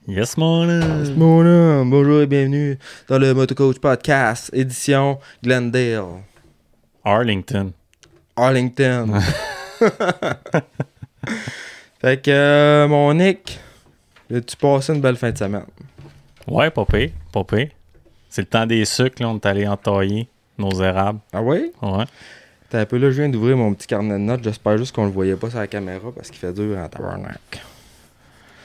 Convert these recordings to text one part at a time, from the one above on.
Yes, mon homme. Yes, mon homme. Bonjour et bienvenue dans le Motocoach Podcast, édition Glendale, Arlington. Arlington. Fait que, mon Nick, as-tu passé une belle fin de semaine? Ouais, pas pire, pas pire. C'est le temps des sucres, là, on est allé entailler nos érables. Ah oui? Ouais. T'es un peu là, je viens d'ouvrir mon petit carnet de notes. J'espère juste qu'on le voyait pas sur la caméra parce qu'il fait dur en tabarnak.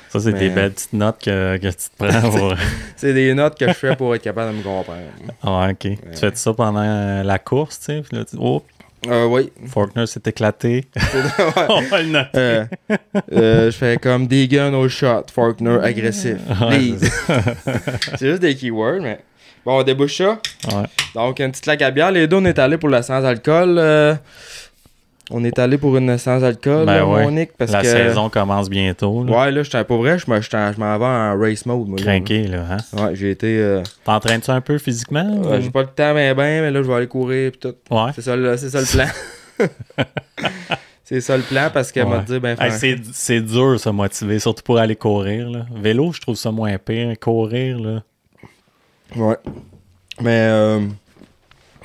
Ça, c'est des belles petites notes que tu te prends pour... C'est des notes que je fais pour être capable de me comprendre. Ouais, OK. Tu fais ça pendant la course, tu sais? Puis là, Oui. Faulkner s'est éclaté. On va le noter. Je fais comme des guns au shot, Faulkner agressif. Ouais, C'est juste des keywords, mais... Bon, on débouche ça. Ouais. Donc, une petite lac à bière. Les deux, on est allés pour la sans-alcool. On est allé pour une sans-alcool, Ben ouais. mon Nick, parce la que... saison commence bientôt. Là. Ouais, là, j'étais pas vrai, je m'en vais en race mode. Moi, Crinqué, là, hein? Ouais, j'ai été... T'entraînes-tu un peu physiquement? Ou... j'ai pas le temps, mais là, je vais aller courir, pis tout. Ouais. C'est ça le plan. C'est ça le plan, parce qu'elle m'a dit, ben, hey, c'est dur, se motiver, surtout pour aller courir, là. Vélo, je trouve ça moins pire. Courir, là... Ouais. Mais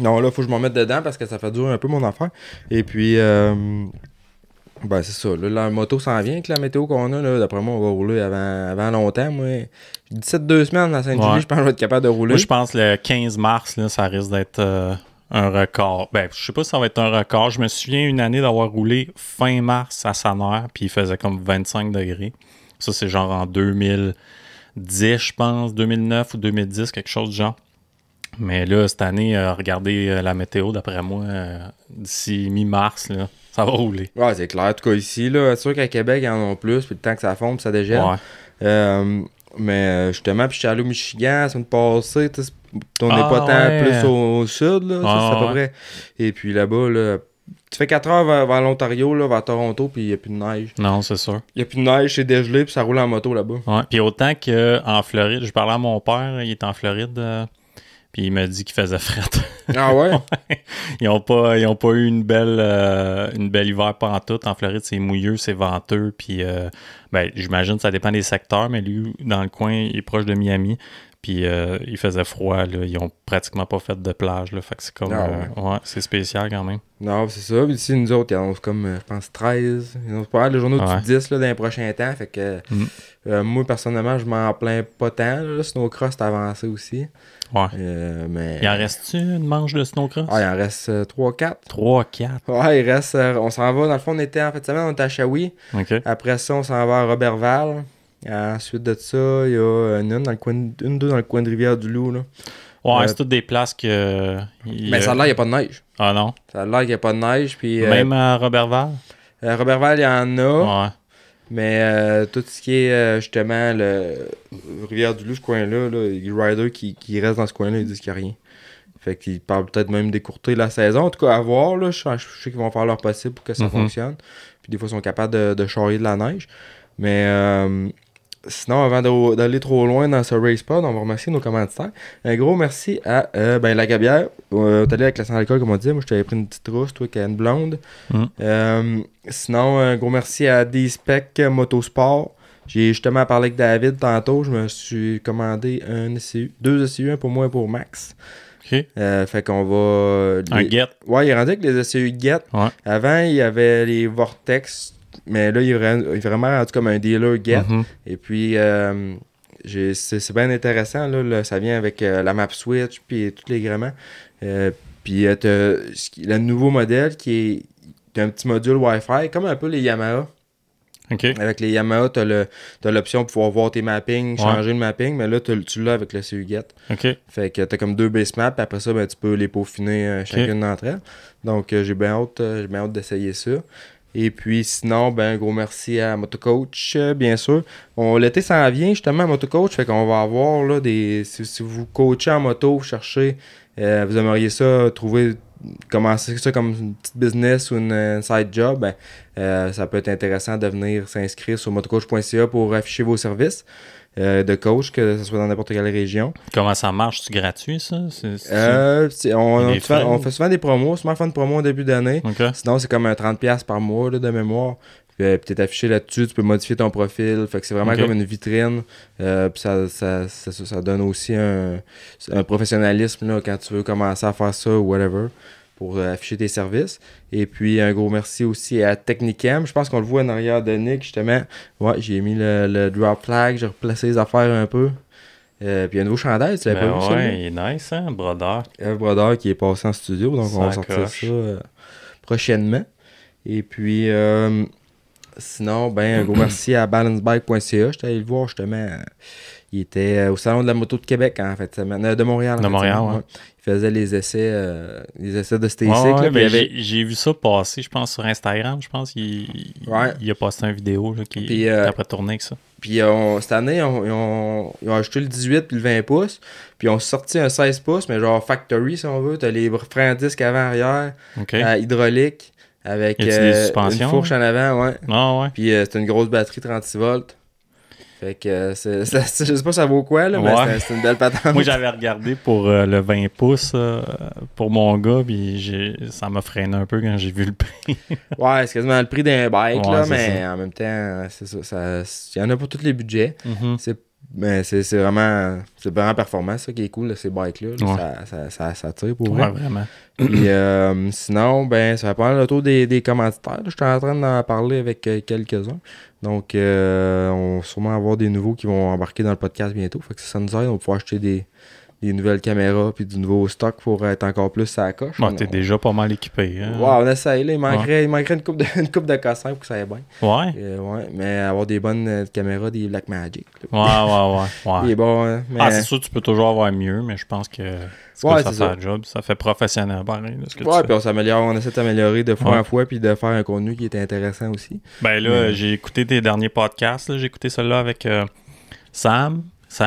non, là, faut que je m'en mette dedans parce que ça fait durer un peu mon affaire. Et puis, ben, c'est ça. Là, la moto s'en vient avec la météo qu'on a. Là, d'après moi, on va rouler avant longtemps. Moi, 17-2 semaines à Sainte-Julie, je pense que je vais être capable de rouler. Moi, je pense que le 15 mars, là, ça risque d'être un record. Ben, je sais pas si ça va être un record. Je me souviens une année d'avoir roulé fin mars à Sanner, puis il faisait comme 25 degrés. Ça, c'est genre en 2010, je pense, 2009 ou 2010, quelque chose du genre. Mais là, cette année, regardez la météo, d'après moi, d'ici mi-mars, là, ça va rouler. Ouais, c'est clair. En tout cas, ici, là, c'est sûr qu'à Québec, ils en ont plus, puis le temps que ça fonde, ça dégèle. Ouais. Mais justement, puis j'étais allé au Michigan la semaine passée, on n'est pas tant plus au sud, là, ça, c'est à peu près. Et puis là-bas, là, tu fais 4 heures vers l'Ontario, là, vers Toronto, puis il n'y a plus de neige. Non, c'est sûr. Il n'y a plus de neige, c'est dégelé, puis ça roule en moto là-bas. Ouais. Puis autant qu'en Floride, je parlais à mon père, il est en Floride, puis il m'a dit qu'il faisait fret. Ah ouais? Ils n'ont pas eu une belle hiver pantoute. En Floride, c'est mouilleux, c'est venteux, puis ben, j'imagine que ça dépend des secteurs, mais lui, dans le coin, il est proche de Miami. Puis il faisait froid, là. Ils ont pratiquement pas fait de plage, là. Fait que c'est comme... ouais, c'est spécial quand même. Non, c'est ça. Puis ici, nous autres, ils annoncent comme, je pense, 13. Ils annoncent pas mal de journaux de 10 là, dans les prochains temps. Fait que moi, personnellement, je m'en plains pas tant. Là. Snowcross, c'est avancé aussi. Ouais. Mais... Il en reste-tu une manche de snowcross? Ah, il en reste 3-4. 3-4? Ouais, il reste... on s'en va. Dans le fond, on était en fait de semaine, on était à Shawi. OK. Après ça, on s'en va à Robertval. Ensuite de ça, il y a deux dans le coin de Rivière-du-Loup. Là. Ouais, c'est toutes des places que... Mais ça a l'air qu'il n'y a pas de neige. Ah non? Ça a l'air qu'il n'y a pas de neige. Puis, même à Robertval? Robertval, il y en a. Ouais. Mais tout ce qui est justement le Rivière-du-Loup, ce coin-là, là, les riders qui restent dans ce coin-là, ils disent qu'il n'y a rien. Fait qu'ils parlent peut-être même d'écourter la saison. En tout cas, à voir. Là, je sais qu'ils vont faire leur possible pour que ça fonctionne. Puis des fois, ils sont capables de charrier de la neige. Mais sinon, avant d'aller trop loin dans ce race pod, on va remercier nos commanditaires. Un gros merci à la Gabière. On est allé avec la sans-alcool, comme on dit. Moi, je t'avais pris une petite rousse, toi, qui a une blonde. Sinon, un gros merci à D-Spec Motosport. J'ai justement parlé avec David tantôt. Je me suis commandé un ECU, 2 ECU, un pour moi et pour Max. OK. Fait qu'on va... Un Get. Ouais, il est rendu avec les ECU Get. Ouais. Avant, il y avait les Vortex. Mais là, il est vraiment rendu comme un dealer Get. Et puis, c'est bien intéressant. Là, ça vient avec la map switch puis tous les gréements. Puis, le nouveau modèle qui est un petit module Wi-Fi, comme un peu les Yamaha. Okay. Avec les Yamaha, t'as l'option pour pouvoir voir tes mappings, changer le mapping, mais là, tu l'as avec le CU Get. Okay. Fait que t'as comme 2 base maps, puis après ça, ben, tu peux les peaufiner chacune d'entre elles. Donc, j'ai bien hâte d'essayer ça. Et puis sinon, ben, un gros merci à Motocoach, bien sûr. L'été s'en vient justement à Motocoach, fait qu'on va avoir là, si vous coachez en moto, vous cherchez, vous aimeriez ça, commencer ça comme une petite business ou une side job, ben, ça peut être intéressant de venir s'inscrire sur motocoach.ca pour afficher vos services de coach, que ce soit dans n'importe quelle région. Comment ça marche? C'est gratuit, ça? On fait souvent des promos, souvent on fait une promo au début d'année. Okay. Sinon, c'est comme un 30$ par mois là, de mémoire. Puis t'es affiché là-dessus, tu peux modifier ton profil. Fait que c'est vraiment comme une vitrine. Puis ça donne aussi un professionnalisme là, quand tu veux commencer à faire ça ou whatever pour afficher tes services. Et puis un gros merci aussi à Technicam. Je pense qu'on le voit en arrière de Nick justement. Ouais, j'ai mis le drop flag, j'ai replacé les affaires un peu. Puis il y a un nouveau chandail, tu l'avais pas vu ça? Ouais, il est nice, hein, Brodeur. Brodeur qui est passé en studio, donc on va sortir ça prochainement. Et puis, sinon, un gros merci à balancebike.ca. J'étais allé le voir justement. Il était au Salon de la moto de Québec en fait, de Montréal. De Montréal, ouais. Il faisait les essais de Stasic. J'ai vu ça passer, je pense, sur Instagram. Je pense qu'il a posté une vidéo là, qui a pas tourné avec ça. Puis cette année, ils ont acheté le 18 puis le 20 pouces. Puis ils ont sorti un 16 pouces, mais genre factory si on veut. T'as les freins à disque avant-arrière, hydraulique, avec une fourche en avant, ouais. Ah ouais. Puis c'est une grosse batterie 36 volts. Fait que je sais pas ça vaut quoi, là, mais c'est une belle patente. Moi, j'avais regardé pour le 20 pouces pour mon gars, puis ça m'a freiné un peu quand j'ai vu le prix. Ouais, c'est quasiment le prix d'un bike, là, mais en même temps, c'est ça. Il y en a pour tous les budgets. C'est vraiment performant, ça qui est cool, ces bikes-là. Ça tire pour vrai. Ouais, vraiment. Puis sinon, ça va prendre le tour des commanditaires. Je suis en train d'en parler avec quelques-uns. Donc, on va sûrement avoir des nouveaux qui vont embarquer dans le podcast bientôt. Fait que ça nous aide, on va pouvoir acheter des nouvelles caméras puis du nouveau stock pour être encore plus à la coche. T'es déjà pas mal équipé. Hein? Ouais, on essaye. Là, il manquerait une coupe de cassins pour que ça aille bien. Ouais. Mais avoir des bonnes caméras, des Blackmagic. Ouais. Il est bon, hein, mais... c'est sûr, tu peux toujours avoir mieux, mais je pense que ça fait le job. Ça fait professionnel, pareil. Puis on essaie de s'améliorer de fois en fois puis de faire un contenu qui est intéressant aussi. J'ai écouté tes derniers podcasts. J'ai écouté celui-là avec Sam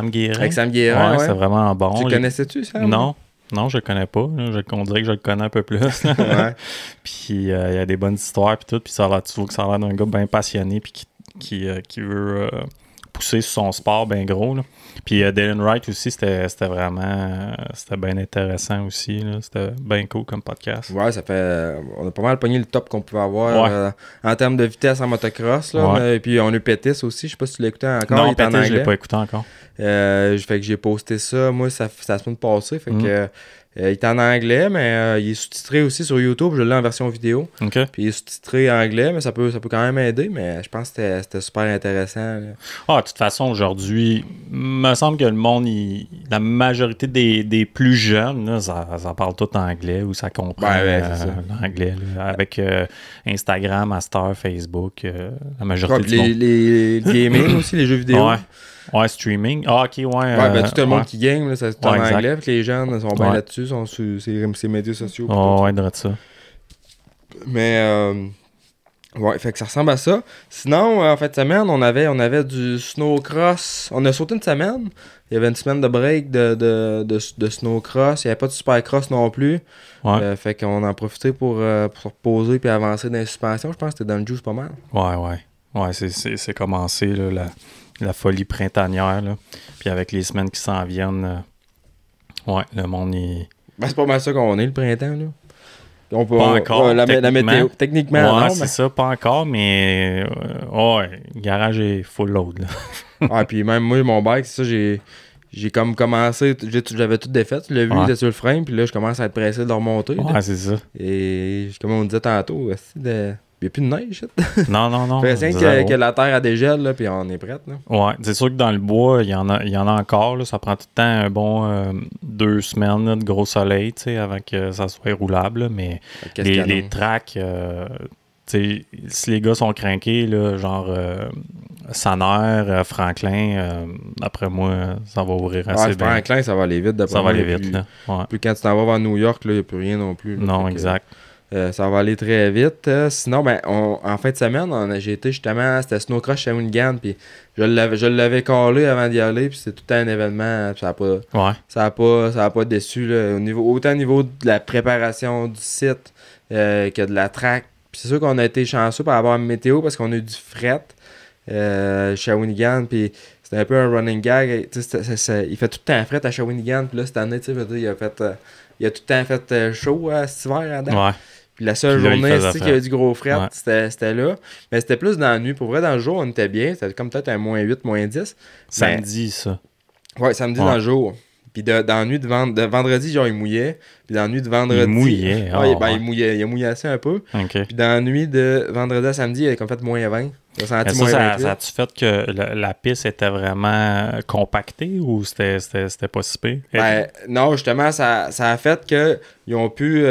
Guérin. Avec Sam Guérin, c'est vraiment bon. Tu connaissais-tu, Sam? Non, je le connais pas. On dirait que je le connais un peu plus. Puis il y a des bonnes histoires puis tout. Puis ça a l'air d'un gars bien passionné puis qui veut pousser sur son sport bien gros. Là. Puis Dylan Wright aussi, c'était bien intéressant aussi. Là. C'était bien cool comme podcast. Ouais, on a pas mal pogné le top qu'on pouvait avoir en termes de vitesse en motocross. Là, et puis on a eu Pétis aussi. Je sais pas si tu l'as écouté encore. Non, Pétis, je l'ai pas écouté encore. Fait que j'ai posté ça. Moi, c'est la semaine passée. Fait que il est en anglais, mais il est sous-titré aussi sur YouTube. Je l'ai en version vidéo. Okay. Puis il est sous-titré en anglais, mais ça peut quand même aider. Mais je pense que c'était super intéressant. Là. De toute façon, aujourd'hui, il me semble que le monde, la majorité des plus jeunes, là, ça parle tout en anglais ou ça comprend l'anglais. Là, avec Instagram, Star, Facebook, la majorité du monde. Les gaming aussi, les jeux vidéo. Ouais, streaming. Ah, ok, tout le monde qui game, là, c'est en anglais. Puis les jeunes sont bien là-dessus, sont sur ces médias sociaux. De ça. Mais, fait que ça ressemble à ça. Sinon, en fin de semaine, on avait du snowcross. On a sauté une semaine. Il y avait une semaine de break de snowcross. Il n'y avait pas de supercross non plus. Fait qu'on en a profité pour se reposer puis avancer dans les suspensions. Je pense que c'était dans le juice pas mal. Ouais, c'est commencé, là, la folie printanière, là. Puis avec les semaines qui s'en viennent, le monde est... c'est pas mal ça qu'on est, le printemps, là. On peut, pas encore, la météo. Techniquement, non. C'est ça, pas encore, mais... le garage est full load, là. Puis même moi, mon bike, c'est ça, j'ai comme commencé... J'avais tout défait, tu l'as vu, j'étais sur le frein, puis là, je commence à être pressé de le remonter. C'est ça. Et comme on disait tantôt, il n'y a plus de neige. Non. C'est que la terre a dégèle, là, puis on est prête. Là. Ouais, c'est sûr que dans le bois, il y en a encore. Là, ça prend tout le temps un bon 2 semaines là, de gros soleil avant que ça soit roulable. Là, mais les tracks, si les gars sont craqués, là, genre Saner, Franklin, d'après moi, ça va ouvrir assez bien. Franklin, ça va aller vite. Ça va aller vite. Là. Puis quand tu t'en vas vers New York, il n'y a plus rien non plus. Là, non, exact. Ça va aller très vite. Sinon, en fin de semaine, j'ai été justement, c'était Snowcross Shawinigan, puis je l'avais callé avant d'y aller, puis c'était tout un événement, ça a pas déçu, là, autant au niveau de la préparation du site que de la track. Puis c'est sûr qu'on a été chanceux par rapport à la météo, parce qu'on a eu du fret Shawinigan, puis c'était un peu un running gag. Il fait tout le temps fret à Shawinigan, puis là, cette année, il a tout le temps fait chaud cet hiver à date. Puis la seule Puis là, il journée, faisait tu sais, qu'il y avait du gros fret, Ouais. c'était là. Mais c'était plus dans la nuit. Pour vrai, dans le jour, on était bien. C'était comme peut-être un -8, -10. Samedi, ça. Ouais, samedi Ouais. dans le jour. Puis dans la nuit de vendredi, genre, il mouillait. Puis dans la nuit de vendredi... Il mouillait, Ouais, ouais. il mouillait. Il a mouillassé un peu. OK. Puis dans la nuit de vendredi à samedi, il avait comme fait -20. J'ai Mais senti ça, -28. ça a-tu fait que la piste était vraiment compactée ou c'était pas si pire? Ben, non, justement, ça a fait que ils ont pu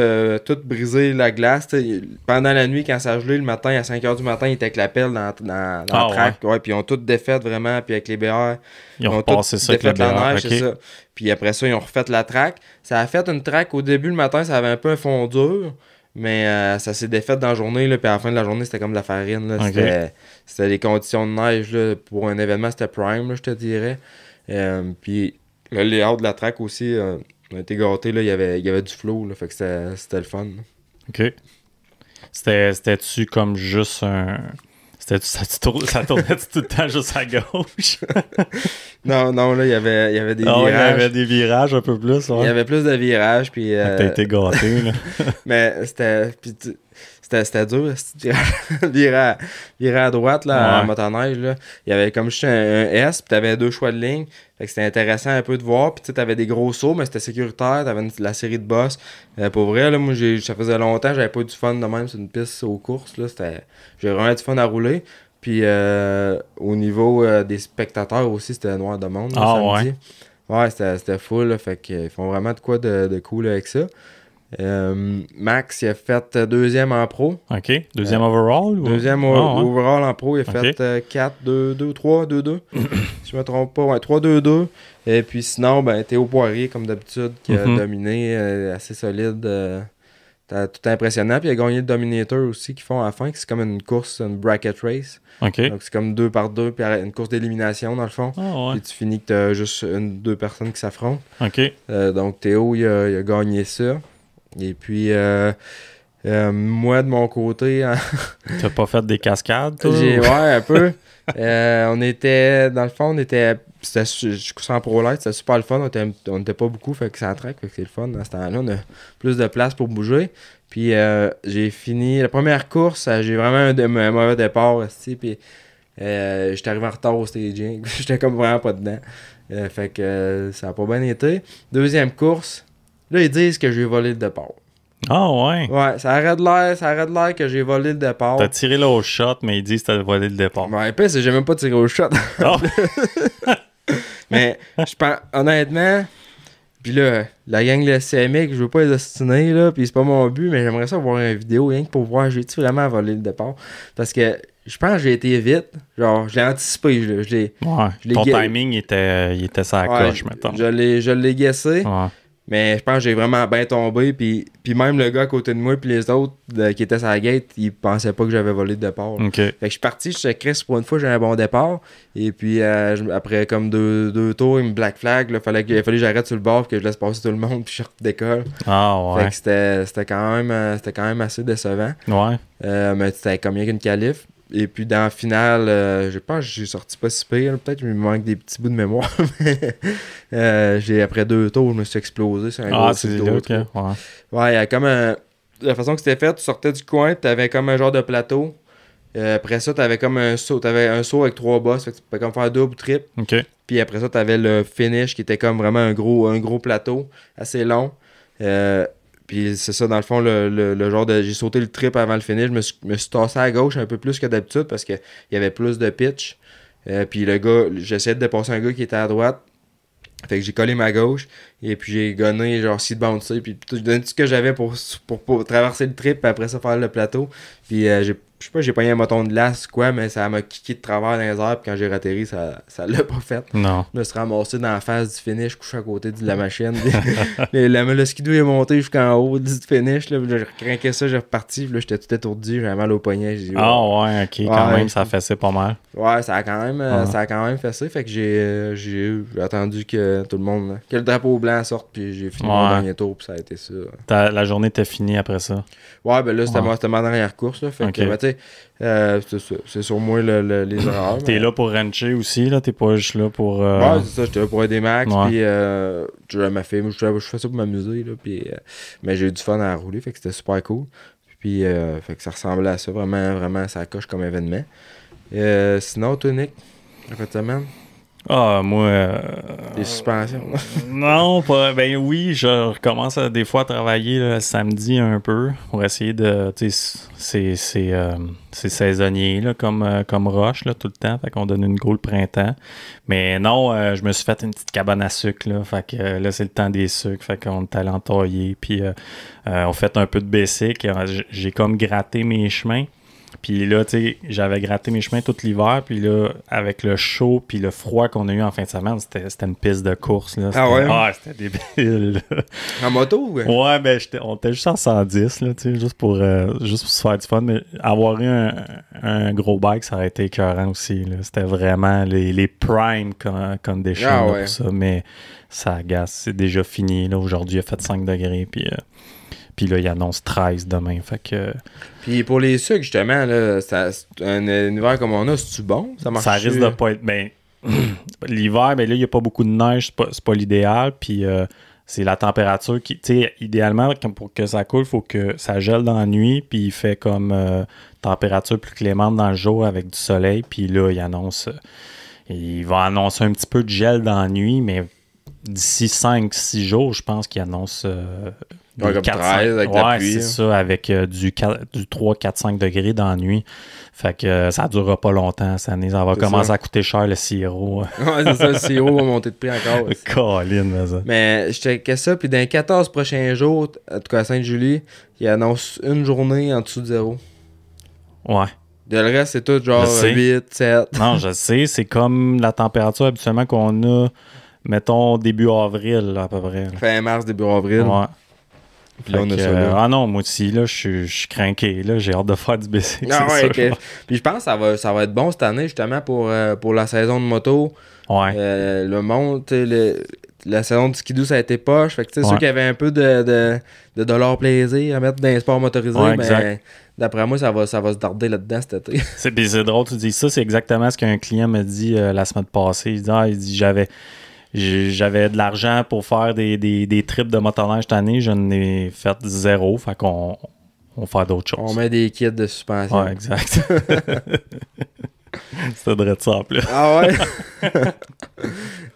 tout briser la glace. T'sais. Pendant la nuit, quand ça a gelé le matin, à 5h du matin, ils étaient avec la pelle dans Ah, le track. Ouais, puis ils ont tout défait vraiment. Puis avec les BR, Ils ont tout repassé ça avec le défait la BR, neige, ok. c'est ça. Puis après ça, ils ont refait la track. Ça a fait une track au début le matin, ça avait un peu un fond dur. Mais ça s'est défait dans la journée, là, puis à la fin de la journée, c'était comme de la farine. Là. Ok. C'était les conditions de neige. Là, pour un événement, c'était prime, là, je te dirais. Puis le layout de la track aussi, on a été gâtés. Là, il y avait du flow, là, fait que c'était le fun. Là. OK. C'était-tu comme juste un... Ça tournait tout le temps juste à gauche? Non, là, il y avait des Ah ouais, il y virages. avait des virages un peu plus, ouais. Il y avait plus de virages, puis... T'as été gâté, là. mais c'était dur, virer à droite, là, Ouais. en motoneige, là. Il y avait comme juste un S, puis t'avais 2 choix de ligne. Fait que c'était intéressant un peu de voir. Puis tu sais, t'avais des gros sauts, mais c'était sécuritaire. T'avais la série de boss. Pour vrai, là, moi, ça faisait longtemps que j'avais pas eu du fun de même sur une piste aux courses, là. J'ai vraiment eu du fun à rouler. Puis au niveau des spectateurs aussi, c'était noir de monde, là, samedi. Ouais, c'était full, là, fait qu'ils font vraiment de quoi de cool avec ça. Max, il a fait deuxième en pro. OK. Deuxième overall? Ou... Deuxième ouais. overall en pro, il a fait 4, 2, 2, 3, 2, 2. Si je me trompe pas, ouais, 3, 2, 2. Et puis sinon, ben, Théo Poirier, comme d'habitude, qui a dominé, assez solide. Tout impressionnant. Puis il a gagné le Dominator aussi, qu'ils font à la fin, que c'est comme une course, une bracket race. OK. Donc c'est comme 2 par 2, puis une course d'élimination dans le fond. Ah ouais. Puis tu finis que t'as juste 2 personnes qui s'affrontent. OK. Donc Théo, il a gagné ça. Et puis, moi, de mon côté... T'as pas fait des cascades, toi? Ouais, un peu. On était... Dans le fond, c'était en pro light, c'était super le fun. On était pas beaucoup, fait que ça traque, fait que c'est le fun. Dans ce temps-là, on a plus de place pour bouger. Puis, j'ai fini... La première course, j'ai vraiment un mauvais départ, aussi, puis j'étais arrivé en retard au staging. J'étais comme vraiment pas dedans. Fait que ça a pas bien été. Deuxième course... Là, ils disent que j'ai volé le départ. Ah ouais. Ouais, ça arrête de l'air que j'ai volé le départ. T'as tiré là au shot, mais ils disent que t'as volé le départ. Ouais, puis j'ai même pas tiré au shot. Oh. Mais je pense, honnêtement, puis là, la gang de CMX, je veux pas les ostiner, là, puis c'est pas mon but, mais j'aimerais ça voir une vidéo, rien que pour voir, j'ai-tu vraiment volé le départ? Parce que je pense que j'ai été vite. Genre, je l'ai anticipé. Ton timing, il était sur la coche, mettons. Je l'ai guessé. Ouais. Mais je pense que j'ai vraiment bien tombé. Puis même le gars à côté de moi, puis les autres qui étaient sur la gate, ils pensaient pas que j'avais volé le départ. OK. Fait que je suis parti, je suis Chris, pour une fois, j'ai un bon départ. Et puis après comme deux tours, il me black flag. Il fallait que j'arrête sur le bord, puis que je laisse passer tout le monde, puis je redécolle. Ah ouais. Fait que c'était quand même assez décevant. Ouais. Mais c'était comme rien qu'une qualif. Et puis dans la finale, je pense que j'ai sorti pas si pire. Peut-être qu'il me manque des petits bouts de mémoire. Mais après 2 tours, je me suis explosé sur un gros c'est tour. là, OK. Ouais. Ouais, il y a comme la façon que c'était fait, tu sortais du coin, tu avais comme un genre de plateau. Après ça, tu avais comme un saut. Tu avais un saut avec 3 bosses. Fait que tu pouvais comme faire double, triple. OK. Puis après ça, tu avais le finish qui était comme vraiment un gros plateau, assez long. Puis c'est ça, dans le fond, le genre de... J'ai sauté le trip avant le finish. Je me suis tassé à gauche un peu plus que d'habitude parce qu'il y avait plus de pitch. Puis le gars, j'essayais de dépasser un gars qui était à droite. Fait que j'ai collé ma gauche. Et puis j'ai gonné genre seat bouncer. Puis j'ai donné tout ce que j'avais pour traverser le trip. Puis après ça, faire le plateau. Puis je sais pas, j'ai pogné un moton de glace quoi, mais ça m'a kické de travers dans les airs. Puis quand j'ai ratterri, ça l'a pas fait. Non. Je me suis ramassé dans la phase du finish, couché à côté de la machine. Le skidoo est monté jusqu'en haut du finish. Là, j'ai craqué ça, j'ai reparti. Puis là, j'étais tout étourdi, j'avais mal au poignet. Dit, ah ouais, ok, quand même, ça fessait pas mal. Ouais, ça a quand même fessé. Fait que j'ai attendu que tout le monde, que le drapeau blanc sorte. Puis j'ai fini mon dernier tour. Puis ça a été ça. La journée était finie après ça. Ouais, ben là, c'était ma dernière course. Là, fait que, ben, tu sais, c'est sur moi les erreurs. T'es là pour rancher aussi, là? T'es pas juste là pour... Ouais, c'est ça, j'étais là pour aider Max, ouais. puis je fais ça pour m'amuser, là, puis, mais j'ai eu du fun à rouler, fait que c'était super cool. Puis, fait que ça ressemblait à ça, vraiment, vraiment, ça coche comme événement. Sinon, toi, Nick, la fin de semaine, Ah, moi. des suspensions. Non, pas. Ben oui, je recommence des fois à travailler là, le samedi un peu pour essayer de. Tu sais, c'est saisonnier là, comme roche là, tout le temps. Fait qu'on donne une go le printemps. Mais non, je me suis fait une petite cabane à sucre là. Fait que là, c'est le temps des sucres. Fait qu'on est allé entailler. Puis on fait un peu de basic. J'ai comme gratté mes chemins. Puis là, tu sais, j'avais gratté mes chemins tout l'hiver. Puis là, avec le chaud puis le froid qu'on a eu en fin de semaine, c'était une piste de course. Là. Ah ouais? Ah, c'était débile. Là. En moto, ouais? Ouais, ben, on était juste en 110, là, tu sais, juste pour se faire du fun. Mais avoir eu un gros bike, ça aurait été écœurant aussi. Là. C'était vraiment les prime conditions Ah là, ouais. pour ça. Mais ça agace. C'est déjà fini. Là. Aujourd'hui, il a fait 5 degrés. Puis là, il annonce 13 demain. Fait que. Puis pour les sucres, justement, là, un hiver comme on a, c'est-tu bon? Ça marche? Ça risque de pas être. Ben, l'hiver, ben là, il n'y a pas beaucoup de neige, c'est pas l'idéal. Puis c'est la température qui. Tu sais, idéalement, pour que ça coule, il faut que ça gèle dans la nuit. Puis il fait comme température plus clémente dans le jour avec du soleil. Puis là, il va annoncer un petit peu de gel dans la nuit, mais d'ici 5-6 jours, je pense qu'il annonce. Ouais, comme 13 avec la pluie. C'est ça, avec du 3, 4, 5 degrés dans la nuit. Fait que ça ne durera pas longtemps cette année. Ça va commencer à coûter cher le sirop. Ouais, c'est ça, le sirop va monter de prix encore. Colline, mais ça. Mais je checkais ça, puis dans les 14 prochains jours, en tout cas à Sainte-Julie, il annonce une journée en dessous de zéro. Ouais. De le reste, c'est tout genre Je sais. 8, 7. Non, je sais. C'est comme la température habituellement qu'on a, mettons, début avril, là, à peu près. Là. Fin mars, début avril. Ouais. Puis là, on a ça là. Ah non, moi aussi, là, je suis craqué. Là, j'ai hâte de faire du BC. Ah ouais, sûr. ok. Puis je pense que ça va être bon cette année, justement, pour la saison de moto. Ouais. Le monde, tu sais, la saison du skidoo, ça a été poche. Fait que, tu sais, ceux qui avaient un peu de leur plaisir à mettre dans les sports motorisés, ben, d'après moi, ça va se darder là-dedans cet été. C'est drôle, tu dis ça. C'est exactement ce qu'un client m'a dit la semaine passée. Il dit j'avais de l'argent pour faire des trips de motoneige cette année. Je n'ai fait 0. Fait qu'on va faire d'autres choses. On met des kits de suspension. Ouais, exact. C'était de ça en plus. Ah ouais?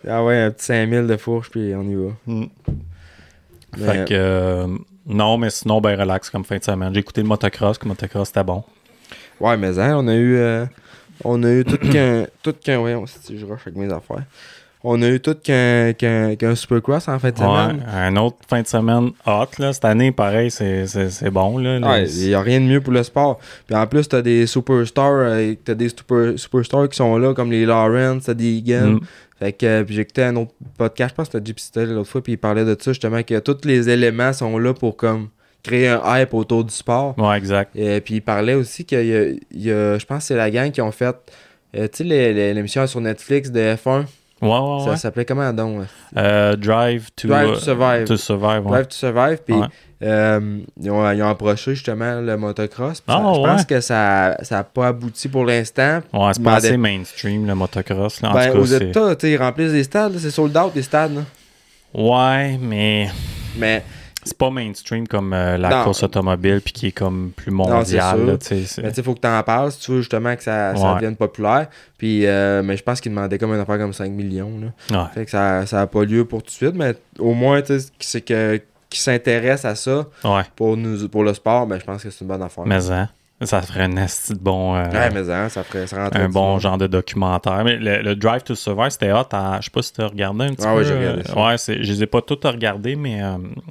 Ah ouais, un petit 5000 de fourche, puis on y va. Fait que... non, mais sinon, ben relax comme fin de semaine. J'ai écouté le motocross, que le motocross, c'était bon. Ouais, mais hein, on a eu tout qu'un... Ouais, je rush avec mes affaires. On a eu tout qu'un Supercross en fin de semaine. Ouais, un autre fin de semaine hot, là. Cette année, pareil, c'est bon, là. Ouais, il n'y a rien de mieux pour le sport. Puis en plus, t'as des superstars, superstars qui sont là, comme les Lawrence, t'as des Egan. Fait que puis j'ai écouté un autre podcast, je pense que c'était Gypsy Style l'autre fois, puis il parlait de ça, justement, que tous les éléments sont là pour comme créer un hype autour du sport. Ouais, exact. Puis il parlait aussi qu'il y a, je pense que c'est la gang qui ont fait, tu sais, l'émission sur Netflix de F1. Ouais. Ça s'appelait comment donc? Drive to Survive. To Survive, ouais. Drive to Survive. Puis Ouais. ils ont approché justement le motocross. Ah, je pense ouais. que ça n'a pas abouti pour l'instant. Ouais, c'est pas assez mainstream, le motocross. Là. En tout cas, aux États, ils remplissent des stades. Là, c'est sold out des stades. Là. Ouais, mais c'est pas mainstream comme la course automobile puis qui est comme plus mondiale. Non, là, mais tu sais, faut que tu en parles si tu veux justement que ça devienne populaire. Puis, mais je pense qu'ils demandaient comme une affaire comme 5 millions. Là. Ouais. Fait que ça n'a pas lieu pour tout de suite. Mais au moins, tu sais, c'est que qui s'intéresse à ça pour le sport, ben, je pense que c'est une bonne affaire. Mais ça ferait un esti de bon... ça rentre un bon genre de documentaire. Mais le Drive to Survive, c'était hot. Je sais pas si tu as regardé un petit peu. Ah oui, j'ai regardé ça. Ouais, je les ai pas tous regardés, mais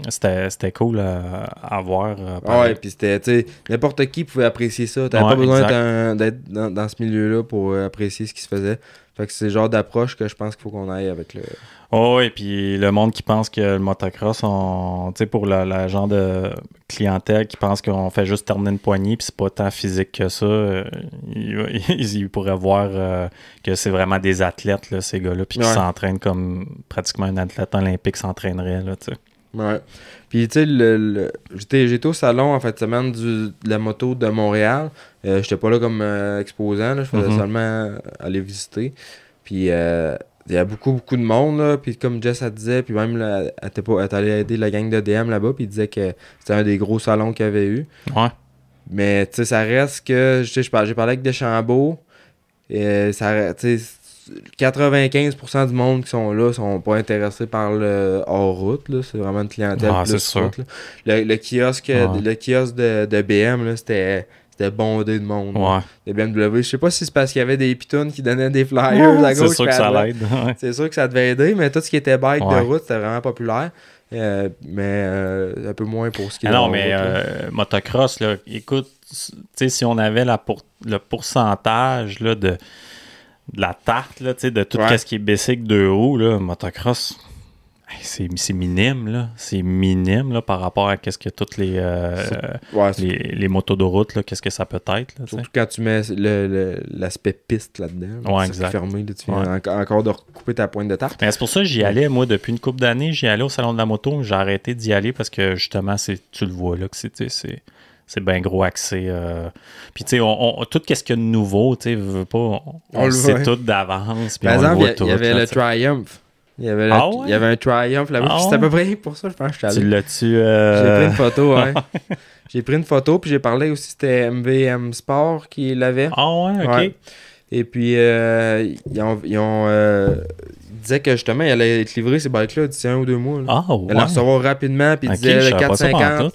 c'était cool à voir. Ouais, puis c'était, tu sais, n'importe qui pouvait apprécier ça. T'avais pas besoin d'être dans ce milieu-là pour apprécier ce qui se faisait. Fait que c'est le genre d'approche que je pense qu'il faut qu'on aille avec le... Oh, et puis le monde qui pense que le motocross, tu sais, pour le genre de clientèle qui pense qu'on fait juste terminer une poignée puis c'est pas tant physique que ça, ils pourraient voir que c'est vraiment des athlètes, là, ces gars-là, puis qui s'entraînent comme pratiquement un athlète olympique s'entraînerait, là, tu sais. Ouais. Puis, tu sais, j'étais au salon en fait semaine de la moto de Montréal. J'étais pas là comme exposant, là, je faisais seulement aller visiter. Puis, il y a beaucoup de monde, là. Puis, comme Jess, elle disait, puis même, là, elle est allée aider la gang de DM là-bas. Puis, il disait que c'était un des gros salons qu'il y avait eu. Ouais. Mais tu sais, ça reste que, j'ai parlé avec Deschambault, ça, tu sais, 95% du monde qui sont là sont pas intéressés par le hors-route. Là. C'est vraiment une clientèle plus route. Là. Le kiosque, le kiosque de BM, là, c'était bondé de monde. Ouais. De BMW. Je sais pas si c'est parce qu'il y avait des pitounes qui donnaient des flyers à gauche. C'est sûr que ça l'aide. Ouais. C'est sûr que ça devait aider, mais tout ce qui était bike de route, c'était vraiment populaire. Mais un peu moins pour ce qui est non, mais motocross, là, écoute, tu sais, si on avait le pourcentage là, de la tarte, là, de tout ce qui est bicycle de haut, là, motocross, c'est minime, là. C'est minime là, par rapport à qu'est-ce que toutes les motos de route, là, qu'est-ce que ça peut être. Là, surtout quand tu mets l'aspect piste là-dedans. Ouais, exact. Fermé, là, tu viens encore de recouper ta pointe de tarte. Mais c'est pour ça que j'y allais, moi, depuis une couple d'années, j'y allais au salon de la moto, mais j'ai arrêté d'y aller parce que justement, tu le vois là, que c'est bien gros accès. Puis, tu sais, tout ce qu'il y a de nouveau, tu sais, on le sait tout d'avance. Par exemple, il y avait le Triumph. Il y avait un Triumph là-bas. C'est à peu près pour ça, je pense que je suis allé. Tu l'as-tu... J'ai pris une photo, ouais. J'ai pris une photo, puis j'ai parlé aussi, c'était MVM Sport qui l'avait. Ah ouais, ok. Ouais. Et puis, ils disaient que justement, il allait être livré ces bikes-là d'ici 1 ou 2 mois. Là. Ah ouais. Il allait en recevoir rapidement, puis il disait le 450.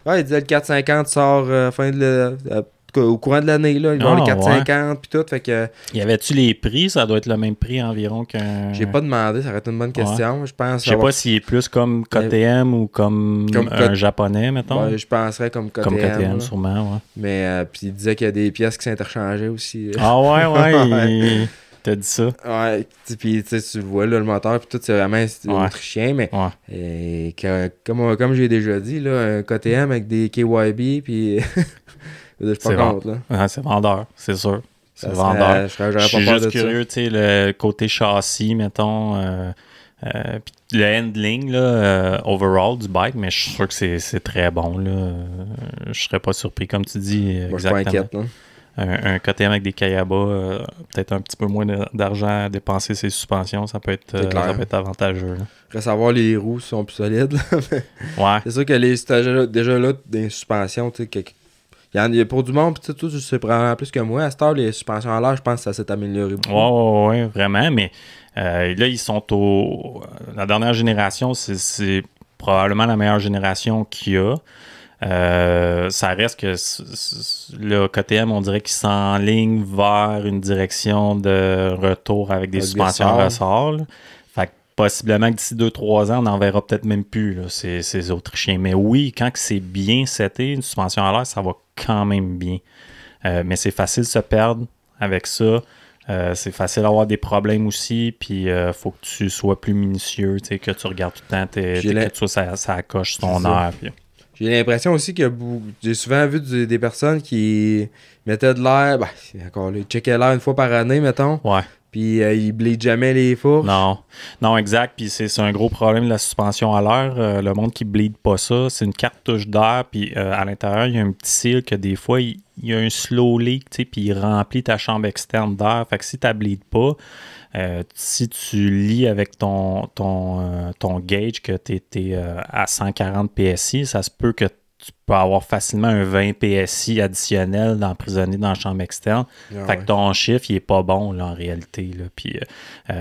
Ouais, il disait le 450 sort fin de au courant de l'année, là, il va avoir les 450 puis tout, fait que... Y avait-tu les prix? Ça doit être le même prix environ qu'un... J'ai pas demandé, ça aurait été une bonne question, je pense. Je sais pas s'il est plus comme KTM ou comme un japonais, mettons. Ouais, je penserais comme KTM. Comme KTM, sûrement, ouais. Mais, puis il disait qu'il y a des pièces qui s'interchangeaient aussi. Ah ouais, t'as dit ça. Ouais, puis tu le vois, là, le moteur, puis tout, c'est vraiment autrichien, mais comme j'ai déjà dit, là, un KTM avec des KYB, puis... Je suis pas contre, là. Ouais, c'est vendeur, c'est sûr. C'est vendeur. Je suis juste curieux, tu sais, le côté châssis, mettons, puis le handling, là, overall du bike, mais je suis sûr que c'est très bon, là. Je serais pas surpris, comme tu dis. Moi, je suis pas inquiète, là. Un KTM avec des Kayaba, peut-être un petit peu moins d'argent à dépenser ses suspensions, ça peut être avantageux. Il reste à voir les roues sont plus solides, là. Ouais. C'est sûr que déjà là, des suspensions, tu sais, il y a pour du monde, puis tu sais probablement plus que moi. À cette heure, les suspensions à l'air, je pense que ça s'est amélioré beaucoup. Ouais, vraiment, mais là, ils sont la dernière génération, c'est probablement la meilleure génération qu'il y a. Ça reste que le KTM, on dirait qu'il s'enligne vers une direction de retour avec des suspensions ressort. Là. Fait que possiblement que d'ici 2-3 ans, on n'en verra peut-être même plus, là, ces Autrichiens. Mais oui, quand c'est bien seté, une suspension à l'air, ça va quand même bien. Mais c'est facile de se perdre avec ça. C'est facile d'avoir des problèmes aussi, puis faut que tu sois plus minutieux, que tu regardes tout le temps, que tu sois ça coche ton air. Puis... J'ai l'impression aussi que j'ai souvent vu des personnes qui mettaient de l'air, encore là, ils checkaient l'air une fois par année, mettons. Ouais. Puis ils bleedent jamais les fourches. Non, exact. Puis c'est un gros problème de la suspension à l'air. Le monde qui bleed pas ça, c'est une cartouche d'air. Puis à l'intérieur, il y a un petit seal que des fois, il y a un slow leak, puis il remplit ta chambre externe d'air. Fait que si tu ne bleeds pas, si tu lis avec ton gauge que tu es à 140 PSI, ça se peut que tu peux avoir facilement un 20 PSI additionnel emprisonné dans la chambre externe. Fait que ton chiffre, il est pas bon là, en réalité. Là. Puis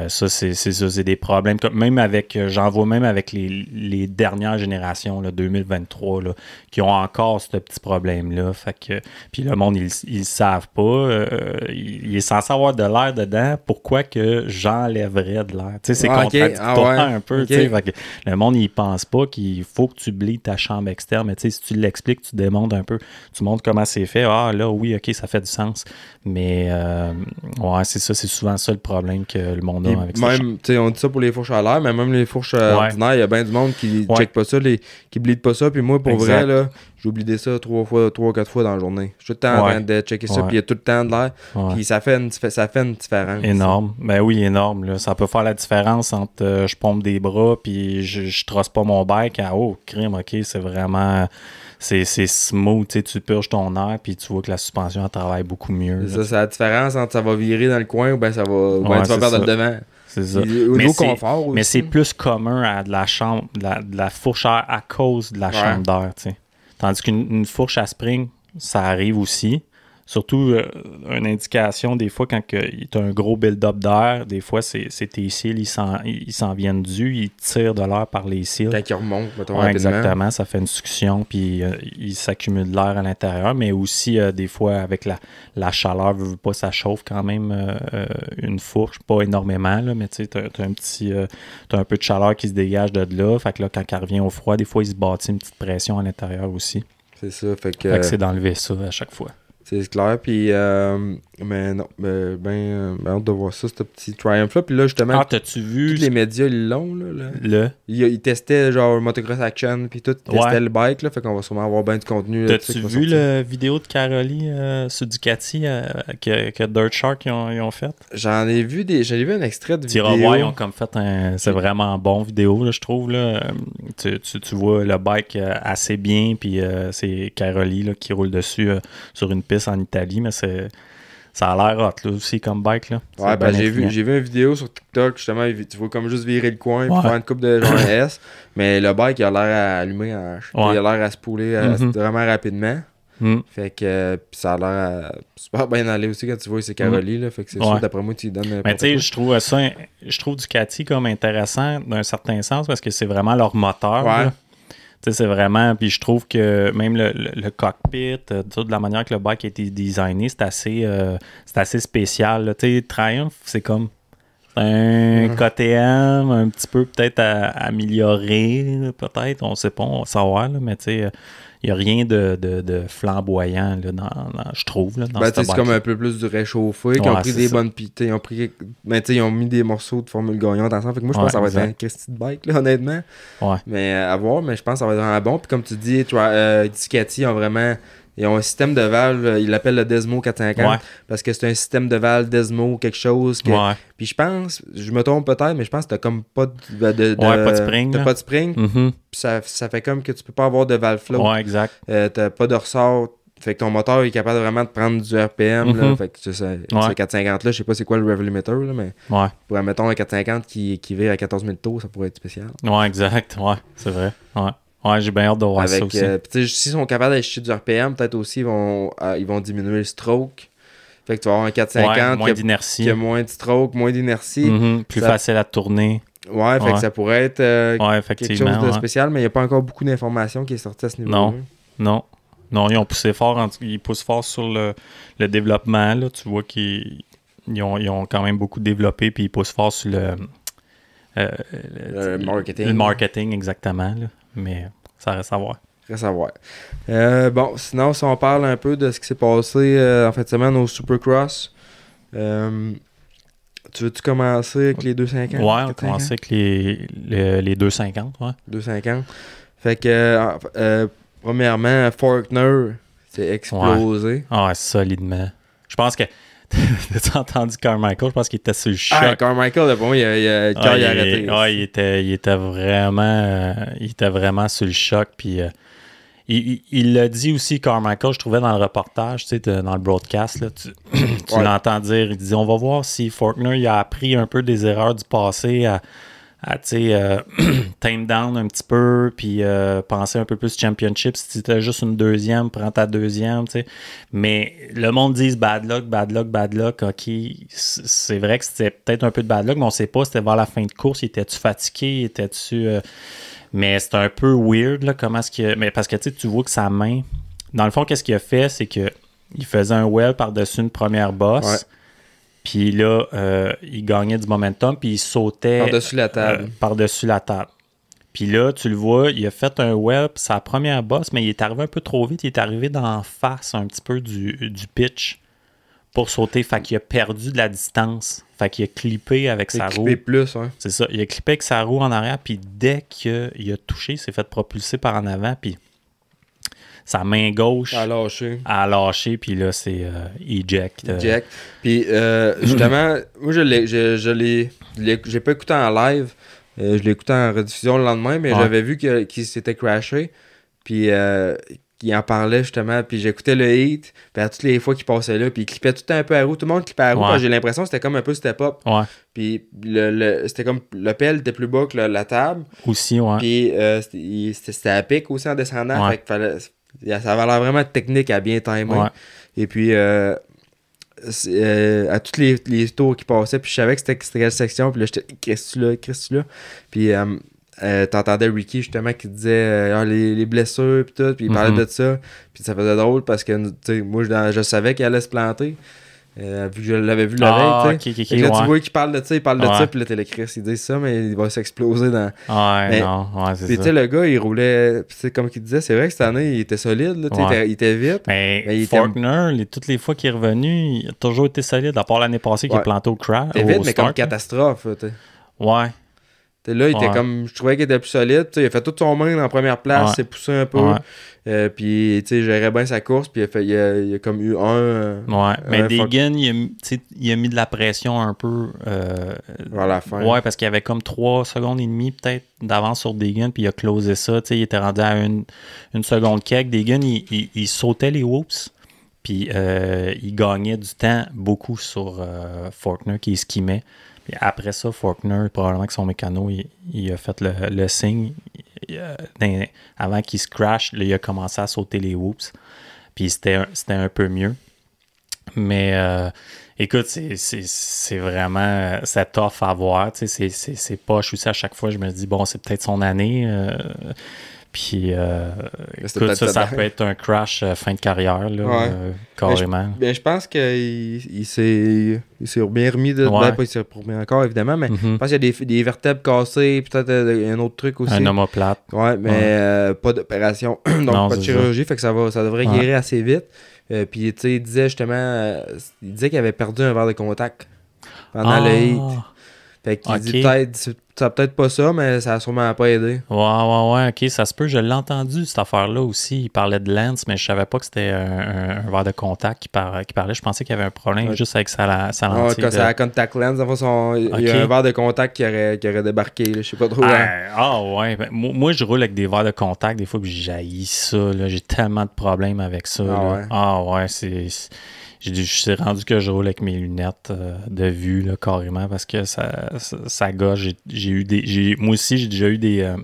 ça, c'est des problèmes. Même avec, j'en vois même avec les dernières générations, là, 2023, là, qui ont encore ce petit problème-là. Fait que, puis le monde, ils le savent pas. Il est censé avoir de l'air dedans. Pourquoi que j'enlèverais de l'air? Tu sais, c'est contradictoire un peu. Fait que le monde, il pense pas qu'il faut que tu bleeds ta chambre externe. Mais tu sais, si tu l'expliques, tu démontres un peu, tu montres comment c'est fait. Ah là, oui, ok, ça fait du sens. Mais ouais, c'est ça, c'est souvent ça le problème que le monde a avec ça. Même, tu sais, on dit ça pour les fourches à l'air, mais même les fourches ordinaires, il y a bien du monde qui check pas ça, qui bleed pas ça. Puis moi, pour vrai, là, j'ai oublié ça 3 ou 4 fois dans la journée. Je suis tout le temps en train de checker ça, puis il y a tout le temps de l'air. Puis ça fait une différence. Énorme. Ben oui, énorme. Là. Ça peut faire la différence entre je pompe des bras, puis je trosse pas mon bike à crime, ok, c'est vraiment. C'est smooth, tu purges ton air, puis tu vois que la suspension elle travaille beaucoup mieux. C'est la différence entre ça va virer dans le coin ou bien ça va, tu vas perdre le devant. C'est ça. Au niveau confort aussi. Mais c'est plus commun à de la chambre, de la fourche à air à cause de la chambre d'air, tu sais. Tandis qu'une fourche à spring, ça arrive aussi. Surtout, une indication, des fois, quand tu as un gros build-up d'air, des fois, c'est tes cils, ils s'en viennent dû, ils tirent de l'air par les cils. Quand ils remontent, mettons, Ouais, rapidement. exactement, ça fait une succion, puis il s'accumule de l'air à l'intérieur, mais aussi, des fois, avec la chaleur, veux pas, ça chauffe quand même une fourche, pas énormément, là, mais tu sais, t'as un peu de chaleur qui se dégage de là, fait que là, quand elle revient au froid, des fois, il se bâtit une petite pression à l'intérieur aussi. C'est ça, fait Fait que c'est d'enlever ça à chaque fois. c'est clair, puis mais non, ben hâte de voir ça, ce petit Triumph-là. Puis là, justement, Ah, t'as-tu vu tous les médias, ils l'ont, là. le... Ils testaient, genre, Motocross Action, puis tout, ils testaient le bike, là, fait qu'on va sûrement avoir bien du contenu. T'as-tu vu la vidéo de Carolie sur Ducati que Dirt Shark ils ont fait? J'en ai vu un extrait de vidéo. Ils ont comme fait c'est vraiment bon vidéo, là, je trouve. Là. Tu vois le bike assez bien, puis c'est Carolie là, qui roule dessus sur une piste en Italie, mais ça a l'air hot là, aussi comme bike. Là. Ouais, ben j'ai vu une vidéo sur TikTok, justement, tu vois comme juste virer le coin, puis faire une coupe de genre S, mais le bike, il a l'air à allumer, il a l'air à se pouler vraiment rapidement. Fait que pis ça a l'air super bien aller aussi quand tu vois c'est Carolie, là, fait que c'est sûr, d'après moi, tu lui donnes. Mais tu sais, je trouve Ducati comme intéressant d'un certain sens parce que c'est vraiment leur moteur. Ouais. C'est vraiment, puis je trouve que même le cockpit, de la manière que le bike a été designé, c'est assez spécial. Tu sais, Triumph, c'est comme un KTM, un petit peu peut-être amélioré, peut-être, on sait pas, on va savoir, là, mais tu sais, il n'y a rien de flamboyant, là, je trouve, là, dans ce c'est comme un peu plus du réchauffé, qui ont pris des bonnes pités, ils ont mis des morceaux de formule gagnante ensemble, fait que moi, je pense que ça va être un Christy de bike, là, honnêtement. Ouais. Mais à voir, mais je pense que ça va être vraiment bon, puis comme tu dis, Ducati ils ont un système de valve, ils l'appellent le Desmo 450, parce que c'est un système de valve Desmo, quelque chose. Puis je pense, je me trompe peut-être, mais je pense que t'as comme pas pas de spring. T'as pas de spring. Mm-hmm. Puis ça fait comme que tu peux pas avoir de valve float. Ouais, exact. T'as pas de ressort. Fait que ton moteur est capable vraiment de prendre du RPM. Là, fait que ce 450-là, je sais pas c'est quoi le rev limiter, là, mais pour mettons un 450 qui vire à 14 000 tours, ça pourrait être spécial. Ouais, exact. Ouais, c'est vrai. Ouais, j'ai bien hâte de voir ça aussi. S'ils sont capables d'acheter du RPM, peut-être aussi ils vont diminuer le stroke. Fait que tu vas avoir un 450 moins d'inertie. Qui a moins de stroke, moins d'inertie. Plus facile à tourner. Ouais, fait que ça pourrait être quelque chose de spécial, mais il n'y a pas encore beaucoup d'informations qui est sorti à ce niveau-là. Non, ils ont poussé fort, ils poussent fort sur le développement. Là. Tu vois qu'ils ont quand même beaucoup développé, puis ils poussent fort sur le marketing. Le marketing, exactement. Là. Mais ça reste à voir. Bon, sinon, si on parle un peu de ce qui s'est passé en fin de semaine au Supercross, tu veux-tu commencer avec les 250? Ouais, on va commencer avec les 250. Ouais. 250. Fait que, premièrement, Faulkner s'est explosé. Ouais, solidement. Je pense que. T'as entendu Carmichael? Je pense qu'il était sur le choc. Carmichael, bon, il a arrêté. Ouais, il était vraiment sur le choc. Puis il l'a dit aussi, Carmichael, je trouvais dans le reportage, tu sais, dans le broadcast, là, tu l'entends dire. Il dit on va voir si Faulkner il a appris un peu des erreurs du passé à tame down un petit peu, puis penser un peu plus championship. Si tu juste une deuxième, prends ta deuxième, tu sais. Mais le monde dit bad luck, ok. C'est vrai que c'était peut-être un peu de bad luck, mais on sait pas, c'était vers la fin de course, était-tu fatigué, était-tu... mais c'était un peu weird, là, comment est-ce que... Mais parce que tu vois que sa main... Dans le fond, qu'est-ce qu'il a fait, c'est que il faisait un well par-dessus une première bosse. Ouais. Puis là, il gagnait du momentum, puis il sautait... Par-dessus la table. Puis là, tu le vois, il a fait un web, sa première bosse, mais il est arrivé un peu trop vite. Il est arrivé d'en face un petit peu du pitch pour sauter. Fait qu'il a perdu de la distance. Fait qu'il a clippé avec sa roue. Il a clippé plus, hein. C'est ça. Il a clippé avec sa roue en arrière, puis dès qu'il a touché, il s'est fait propulser par en avant, puis... Sa main gauche a lâché, puis là, c'est eject. Puis, justement, moi, j'ai pas écouté en live. Je l'ai écouté en rediffusion le lendemain, mais j'avais vu qu'il s'était crashé. Puis, il en parlait, justement. Puis, j'écoutais le hit. Puis, à toutes les fois qu'il passait là, puis il clippait tout le temps un peu à roue. Tout le monde clippait à roue. Parce que j'ai l'impression que c'était comme un peu step-up. Ouais. Puis, c'était comme le pelle était plus bas que la table. Aussi, ouais. Puis, c'était à pic aussi en descendant. Ouais. Fait qu'il Ça avait l'air vraiment technique à bien timer. Ouais. Et puis, à tous les tours qui passaient, puis je savais que c'était quelle section, puis là, j'étais Christ là. Puis, t'entendais Ricky, justement, qui disait les blessures, puis tout, puis il parlait de ça. Puis ça faisait drôle parce que, tu sais, moi, je savais qu'il allait se planter. Vu que je l'avais vu la veille, tu sais. Là, tu vois qu'il parle de ça, puis là, t'es le Chris, il dit ça, mais il va s'exploser dans... C'est ça. Puis, tu sais, le gars, il roulait, puis comme il disait, c'est vrai que cette année, il était solide, là, il était vite. Mais Faulkner, toutes les fois qu'il est revenu, il a toujours été solide, à part l'année passée qu'il est planté au crash. Il était vite, mais comme catastrophe, tu sais. Ouais. Là, il était comme, je trouvais qu'il était plus solide. T'sais, il a fait toute son main en première place, il s'est poussé un peu. Puis, tu sais, gérait bien sa course. Puis, il a comme eu mais Deegan, il a mis de la pression un peu. Vers la fin. Ouais, parce qu'il y avait comme 3 secondes et demie, peut-être, d'avance sur Deegan. Puis, il a closé ça. Tu sais, il était rendu à une seconde quelques. Deegan, il sautait les whoops. Puis, il gagnait du temps beaucoup sur Faulkner qui esquimait. Puis après ça, Faulkner, probablement que son mécano, il a fait le signe. Avant qu'il se crash, là, il a commencé à sauter les whoops. Puis c'était un peu mieux. Mais écoute, c'est vraiment c'est tough à voir. C'est poche aussi à chaque fois. Je me dis, bon, c'est peut-être son année. Puis, écoute, ça peut être un crash fin de carrière, là, carrément. Je pense qu'il s'est bien remis de... pas il s'est remis encore, évidemment, mais je pense qu'il y a des vertèbres cassées, peut-être un autre truc aussi. Un omoplate. Ouais, mais pas d'opération, donc pas de chirurgie, fait que ça devrait guérir assez vite. Puis, tu sais, il disait justement... il disait qu'il avait perdu un verre de contact pendant le heat. Fait qu'il dit peut-être... Ça peut-être pas ça, mais ça a sûrement pas aidé. Ouais, ok, ça se peut. Je l'ai entendu, cette affaire-là aussi. Il parlait de lens, mais je savais pas que c'était un verre de contact qui parlait. Je pensais qu'il y avait un problème juste avec sa lentille. Quand c'est la contact lens, il y a un verre de contact qui aurait débarqué. Là, je sais pas trop. Ouais. Ben, moi, je roule avec des verres de contact. Des fois, que j'haïs ça. Là. J'ai tellement de problèmes avec ça. Je suis rendu que je roule avec mes lunettes de vue, là, carrément, parce que ça gâche. Moi aussi, j'ai déjà eu de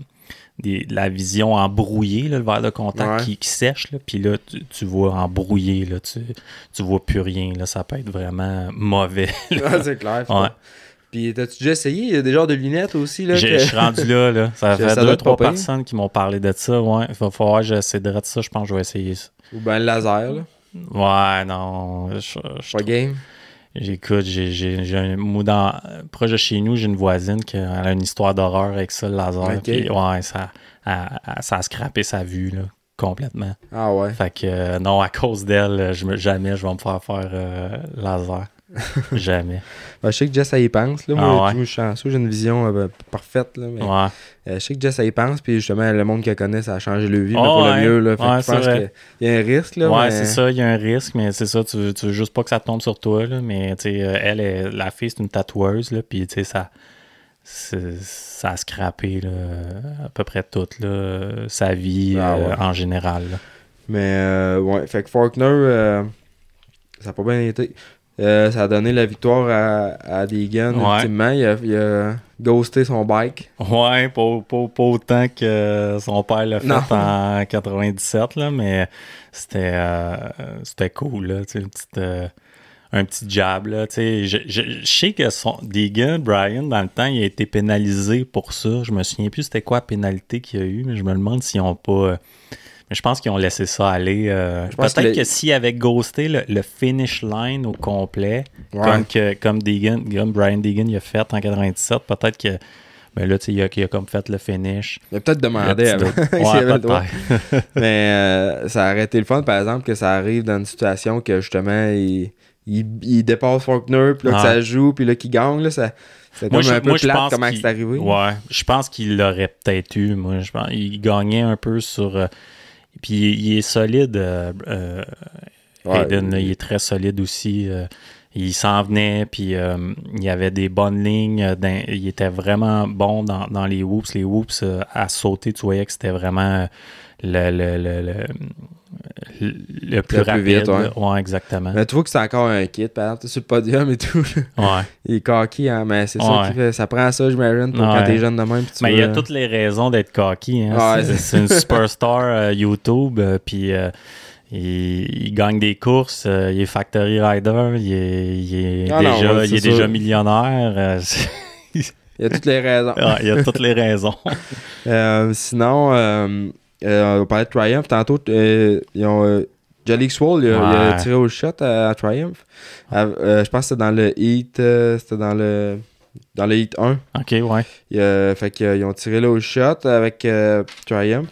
la vision embrouillée, là, le verre de contact qui sèche, là, puis là, tu vois embrouillé, là, tu vois plus rien. Là, ça peut être vraiment mauvais. C'est clair. Puis, t'as-tu déjà essayé? Il y a des genres de lunettes aussi. Là, je suis rendu là. Ça fait 2-3 personnes qui m'ont parlé de ça. Ouais. Il va falloir que j'essaie de ça. Je pense que je vais essayer ça. Ou bien le laser, là. Ouais, non. Pas game. J'écoute, j'ai un mot proche de chez nous, j'ai une voisine qui a une histoire d'horreur avec ça, le laser. Puis, ça a scrappé sa vue, là, complètement. Ah ouais. Fait que non, à cause d'elle, jamais je vais me faire laser. Jamais. Je sais que Jess, elle y pense. Là. Moi, je suis chanceux, j'ai une vision parfaite. Là, mais, je sais que Jess, elle y pense. Puis justement, le monde qu'elle connaît, ça a changé le vie pour le mieux. Là. Fait que je pense qu'il y a un risque. Là, c'est ça, il y a un risque. Mais c'est ça, tu veux juste pas que ça tombe sur toi. Là, mais la fille, c'est une tatoueuse. Là, puis ça a scrappé là, à peu près toute là, sa vie en général. Là. Mais fait que Faulkner, ça n'a pas bien été. Ça a donné la victoire à Deegan ultimement. Il a ghosté son bike. Ouais, pas autant que son père l'a fait en 97, là, mais c'était cool. Là, un petit jab. Là, je sais que Deegan, Brian, dans le temps, il a été pénalisé pour ça. Je me souviens plus c'était quoi la pénalité qu'il y a eu, mais je me demande s'ils n'ont pas... Mais je pense qu'ils ont laissé ça aller. Peut-être que s'il avait ghosté le finish line au complet, comme Brian Deegan il a fait en 97, peut-être que là, il a comme fait le finish. Il a peut-être demandé avant. Peut-être. Mais ça aurait été le fun, par exemple, que ça arrive dans une situation que justement, il dépasse Faulkner, puis là, que ça joue, puis là, qu'il gagne. Là, c'est comme un peu plate comment c'est arrivé. Ouais, je pense qu'il l'aurait peut-être eu. Moi, je pense il gagnait un peu sur... Puis il est solide, Hayden, il est très solide aussi. Il s'en venait, puis il y avait des bonnes lignes. Il était vraiment bon dans les whoops. Les whoops à sauter, tu voyais que c'était vraiment le plus Le plus rapide. vite, ouais. Ouais, exactement. Mais tu vois que c'est encore un kit, par exemple, sur le podium et tout. Ouais. Il est cocky, hein, mais c'est ça Ouais. qui fait. Ça prend ça, j'imagine, pour Ouais. quand t'es jeune de même. Puis tu Mais il y a veux- toutes les raisons d'être cocky. Hein. Ouais, C'est une superstar YouTube, puis il gagne des courses, il est Factory Rider, il est Ah non, déjà, ouais, il est c'est déjà ça. millionnaire. Il y a toutes les raisons. Ouais, il y a toutes les raisons. Sinon, on parlait de Triumph. Tantôt, ils ont. Jolly Swole, il a Ouais. tiré au shot à Triumph. Je pense que c'était dans le Heat. C'était dans le Heat 1. OK, ouais. Fait qu'ils ont tiré là au shot avec Triumph.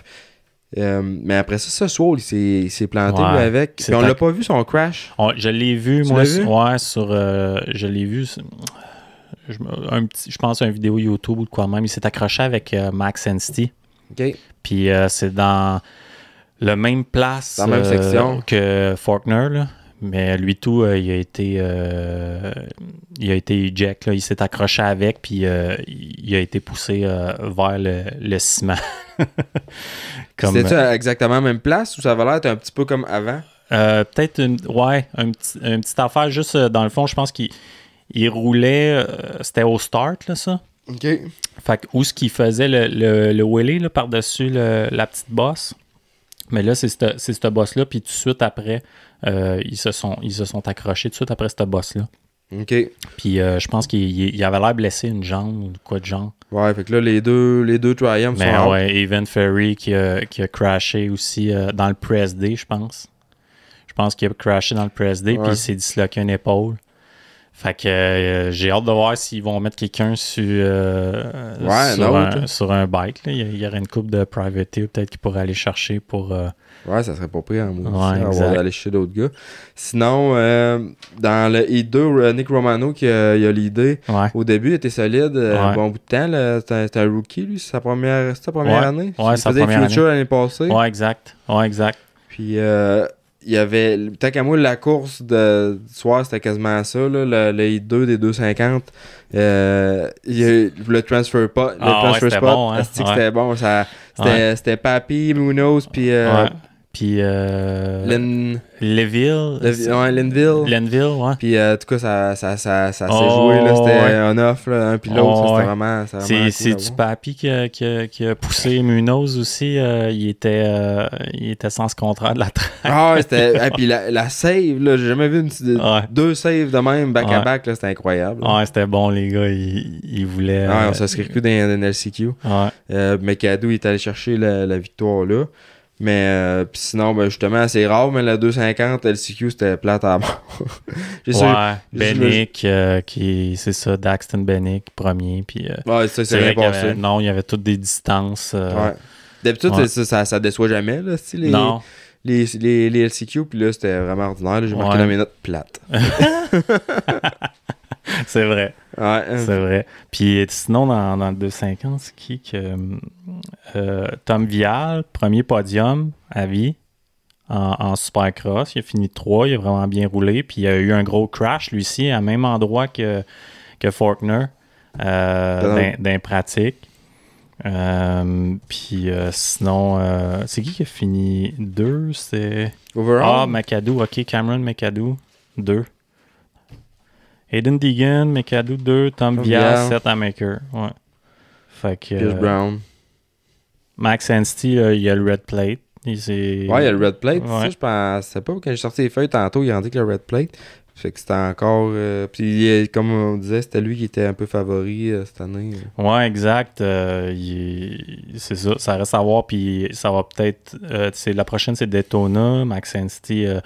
Mais après ça, Swole, il s'est planté Ouais. lui, avec. C'est Puis on ta- l'a pas vu son crash. Je l'ai vu, Tu moi. l'as vu? Ouais, sur. Je l'ai vu. Je pense une vidéo YouTube ou de quoi même. Il s'est accroché avec Max Ensti. OK. Puis c'est dans la même place Dans la même section. que Faulkner, là. Mais lui tout, il a été eject, là. Il s'est accroché avec, puis il a été poussé vers le ciment. C'était-tu exactement la même place ou ça avait l'air d'être un petit peu comme avant? Peut-être une petite affaire, juste dans le fond, je pense qu'il roulait, c'était au start, là, ça. OK. Fait que où ce qu'il faisait le wheelie là, par-dessus la petite bosse. Mais là, c'est cette bosse-là, puis tout de suite après, ils se sont accrochés tout de suite après cette bosse-là. OK. Puis je pense qu'il avait l'air blessé une jambe ou quoi de genre. Ouais, fait que là, les deux Triumphs Mais sont out. ouais, Evan Ferry qui a crashé aussi dans le press day, je pense. Je pense qu'il a crashé dans le press day, Ouais. puis il s'est disloqué une épaule. Fait que j'ai hâte de voir s'ils vont mettre quelqu'un sur un bike. Là. Il y aurait une coupe de privateer peut-être qu'il pourrait aller chercher pour... Ouais, ça serait pas pris en mot. Ouais, exact. Avoir d'aller chez d'autres gars. Sinon, dans le Heat 2, Nick Romano qui a leadé, Ouais. au début, il était solide. Un Ouais. bon bout de temps. Là. C'était un rookie, lui. C'est sa première année. Ouais, Il sa faisait première Future l'année passée. Ouais, exact. Ouais, exact. Puis, il y avait, tant qu'à moi, la course du soir, c'était quasiment ça, là, le Heat 2 des 250. Il y a le transfer spot. C'était bon, hein? Asti que c'était bon. C'était Papi, Munoz, puis Ouais. Puis Linville. Lenville, ouais. Puis, en tout cas, ça s'est Oh, joué. Là, c'était ouais. un off, là, un puis l'autre. Oh, C'était ouais. vraiment C'est cool du à voir. Papi qui a poussé Munoz aussi. Il était sans ce contrat de la traque. Ah, ouais, c'était. Et puis la save, là, j'ai jamais vu Ouais. deux saves de même, back à Ouais. back, là, c'était incroyable. Là. Ouais, c'était bon, les gars. Ils voulaient. Ouais, on s'inscrit que dans LCQ. Ouais. McAdoo, il est allé chercher la victoire là. Mais pis sinon, ben, justement, c'est rare, mais la 250, LCQ, c'était plate à mort. J'ai sûr- Ouais, j'ai- Bennick, c'est ça, Daxton Bennick, premier. Puis, Ouais, ça, c'est c'est rien vrai qu'il y passé. avait, non, il y avait toutes des distances. Ouais. D'habitude, ouais. ça déçoit jamais, là, les, Non. les LCQ, puis là, c'était vraiment ordinaire. Là, j'ai marqué Ouais. dans mes notes plates. C'est vrai. Ouais. C'est vrai. Puis sinon, dans le 250, c'est qui que. Tom Vial, premier podium à vie en Supercross. Il a fini 3, il a vraiment bien roulé. Puis il a eu un gros crash, lui aussi, à même endroit que Faulkner, dans pratique. Puis sinon, c'est qui a fini 2? C'est. Overall? McAdoo, ok, Cameron McAdoo, 2. Aiden Deegan, McAdoo 2, Tom Vial, 7 à Maker. Ouais. Fait que. Pierce Brown. Max Anstey, il y a le Red Plate. Ouais, il y a le Red Plate. Ouais. Ça, je pensais pas. Quand j'ai sorti les feuilles tantôt, il a dit que le Red Plate. Fait que c'était encore. Puis, comme on disait, c'était lui qui était un peu favori cette année. Ouais, exact. C'est ça. Ça reste à voir. Puis ça va peut-être. La prochaine, c'est Daytona. Max Anstey.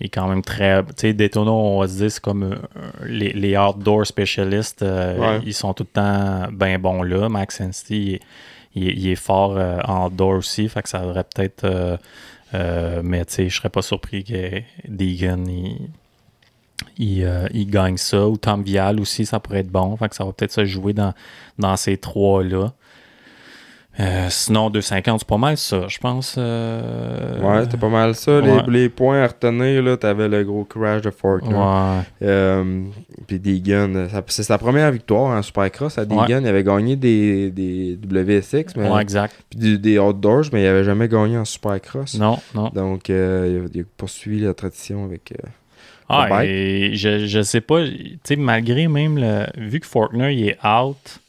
Il est quand même très... Tu sais, Daytona, on va se dire, c'est comme les outdoor specialists. Ouais. Ils sont tout le temps bien bons là. Max Anstey, il est fort en outdoor aussi. Fait que ça devrait peut-être... mais tu sais, je serais pas surpris que Deegan, il gagne ça. Ou Tom Vial aussi, ça pourrait être bon. Fait que ça va peut-être se jouer dans ces trois-là. Sinon, 2,50, c'est pas mal ça, je pense. Ouais, c'était pas mal ça. Ouais. Les points à retenir, là, t'avais le gros crash de Faulkner. Ouais. Puis Deegan, c'est sa première victoire en Supercross à Deegan. Il avait gagné des WSX, mais, Ouais, exact. puis des Outdoors, mais il avait jamais gagné en Supercross. Non. Donc, il a poursuivi la tradition avec le bike. Et je sais pas, tu sais, malgré même, vu que Faulkner, il est out,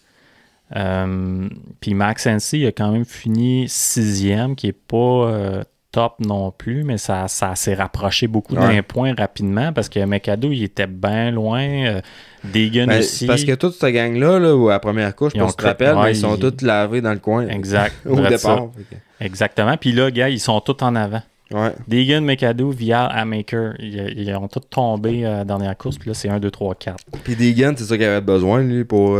puis Max Hensey, il a quand même fini 6e, qui est pas top non plus, mais ça s'est rapproché beaucoup d'un point rapidement parce que McAdoo, il était bien loin. Deegan aussi. Parce que toute cette gang-là, là, à la première course, je sais pas si tu te rappelles, mais ils sont tous lavés dans le coin. Exact. Au départ. Exactement. Puis là, gars, ils sont tous en avant. Ouais. Deegan, McAdoo, Vial, Amaker, ils ont tous tombé dans la course. Puis là, c'est 1, 2, 3, 4. Puis Deegan, c'est ça qu'il avait besoin, lui, pour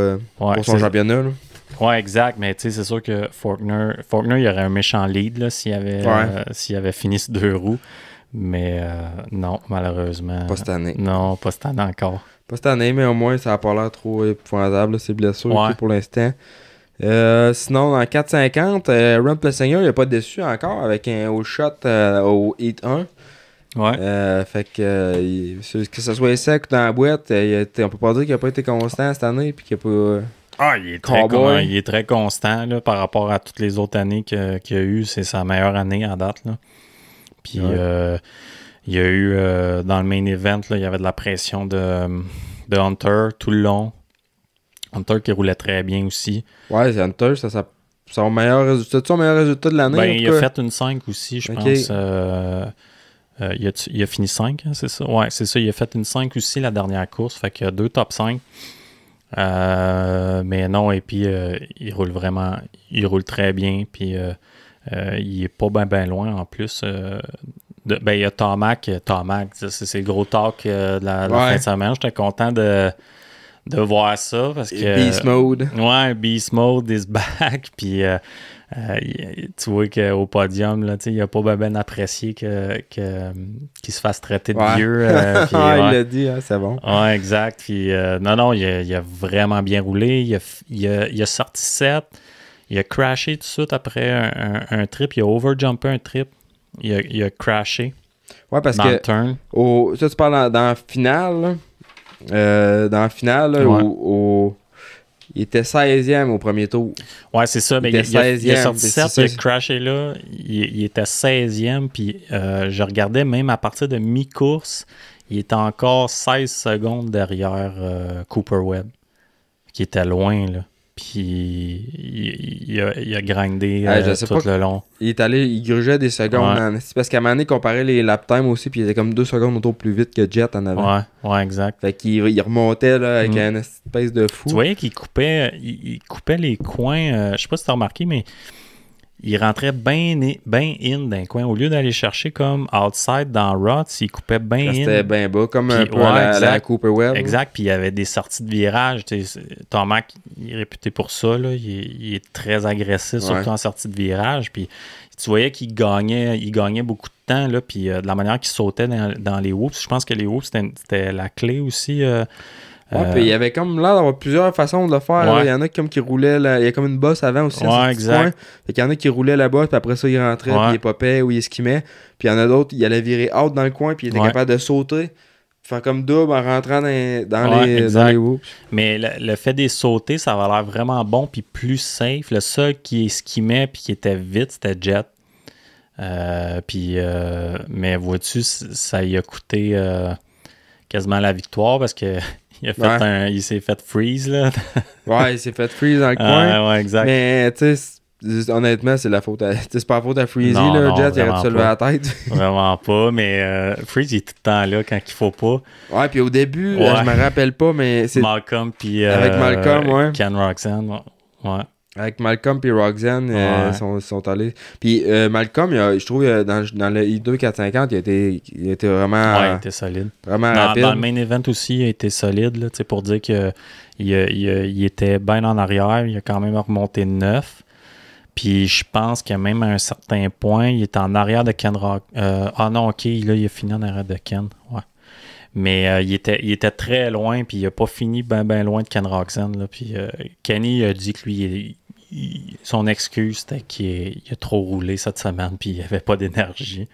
son championnat. Là. Ouais, exact. Mais tu sais, c'est sûr que Faulkner, il aurait un méchant lead là, s'il avait fini sur 2 roues. Mais non, malheureusement. Pas cette année. Non, pas cette année encore. Pas cette année, mais au moins, ça n'a pas l'air trop épouvantable, ces blessures pour l'instant. Sinon, dans 4,50, Ron Plessinger, il n'a pas déçu encore avec un haut shot au Heat 1. Ouais. Fait que ce soit sec ou dans la boîte, on peut pas dire qu'il n'a pas été constant cette année. Puis qu'il a pas. Il est très constant là, par rapport à toutes les autres années qu'il a eu. C'est sa meilleure année en date. Là. Puis il y a eu dans le main event, là, il y avait de la pression de Hunter tout le long. Hunter qui roulait très bien aussi. Ouais, c'est Hunter, son meilleur résultat. C'est son meilleur résultat de l'année. Il a fait une 5 aussi, je pense. Il a fini 5, hein, c'est ça? Ouais, c'est ça. Il a fait une 5 aussi la dernière course. Fait qu'il y a 2 top 5. Mais non, et puis il roule très bien. Puis il est pas bien loin en plus. Il y a Tomac, c'est le gros talk de la fin de semaine. J'étais content de voir ça parce que Beast Mode. Ouais, Beast Mode is back. Puis tu vois qu'au podium, là, il a pas bien apprécié qu'il se fasse traiter de vieux. Puis, il l'a dit, hein, c'est bon. Ouais, exact. Puis non, il a vraiment bien roulé. Il a sorti 7. Il a crashé tout de suite après un trip. Il a overjumpé un trip. Il a crashé. Ouais, parce dans que le turn. Ça, tu parles dans la finale. Dans la finale, là, il était 16e au premier tour. Ouais, c'est ça. Mais il a sorti 7, il a crashé là. Il était 16e. Puis je regardais même à partir de mi-course, il était encore 16 secondes derrière Cooper Webb, qui était loin, là. Puis il a grindé tout le long. Il grugeait des secondes. Ouais. C'est parce qu'à un moment donné, il comparait les lap time aussi, puis il était comme 2 secondes autour plus vite que Jet en avant. Ouais, exact. Fait qu'il remontait là, avec un espèce de fou. Tu voyais qu'il coupait les coins. Je sais pas si tu as remarqué, mais il rentrait bien in d'un coin. Au lieu d'aller chercher comme outside dans Rots, il coupait bien in. C'était bien bas, comme puis, un peu à la Cooper Webb. Exact, puis il y avait des sorties de virage. Tomac, il est réputé pour ça. Là. Il est très agressif, surtout en sortie de virage. Puis tu voyais qu'il gagnait beaucoup de temps. Là, puis de la manière qu'il sautait dans les whoops. Je pense que les whoops, c'était la clé aussi. Puis il y avait comme l'air d'avoir plusieurs façons de le faire. Il y en a qui roulaient, il y a comme une bosse avant aussi. Exact. Fait qu'il y en a qui roulaient la bosse, puis après ça, il rentrait, puis il popait ou il esquimait. Puis il y en a d'autres, il allait virer out dans le coin, puis il était capable de sauter, faire comme double en rentrant dans les whoops. Mais le fait des sauter, ça avait l'air vraiment bon, puis plus safe. Le seul qui esquimait, puis qui était vite, c'était Jet. Mais vois-tu, ça y a coûté quasiment la victoire parce que il s'est fait freeze, là. Il s'est fait freeze dans le coin. Ouais, exact. Mais, tu sais, honnêtement, c'est la faute à... c'est pas la faute à Freezy, là. Jet, il aurait dû se lever la tête. Vraiment pas, mais Freeze, il est tout le temps là quand il faut pas. Ouais, puis au début, je me rappelle pas, mais c'est... Malcolm, puis... avec Malcolm, Ken Roxanne, ouais. Avec Malcolm et Roxanne, sont allés. Puis Malcolm, je trouve, dans le I2 450, il était vraiment... Ouais, il était solide. Vraiment rapide. Dans le main event aussi, il était solide, là, pour dire qu'il était bien en arrière. Il a quand même remonté 9. Puis je pense que même à un certain point, il était en arrière de Ken Rock. Non, OK, là, il a fini en arrière de Ken. Ouais. Mais il était très loin, puis il n'a pas fini bien loin de Ken Roxanne. Là. Puis Kenny a dit que lui, son excuse, c'était qu'il a trop roulé cette semaine, puis il avait pas d'énergie.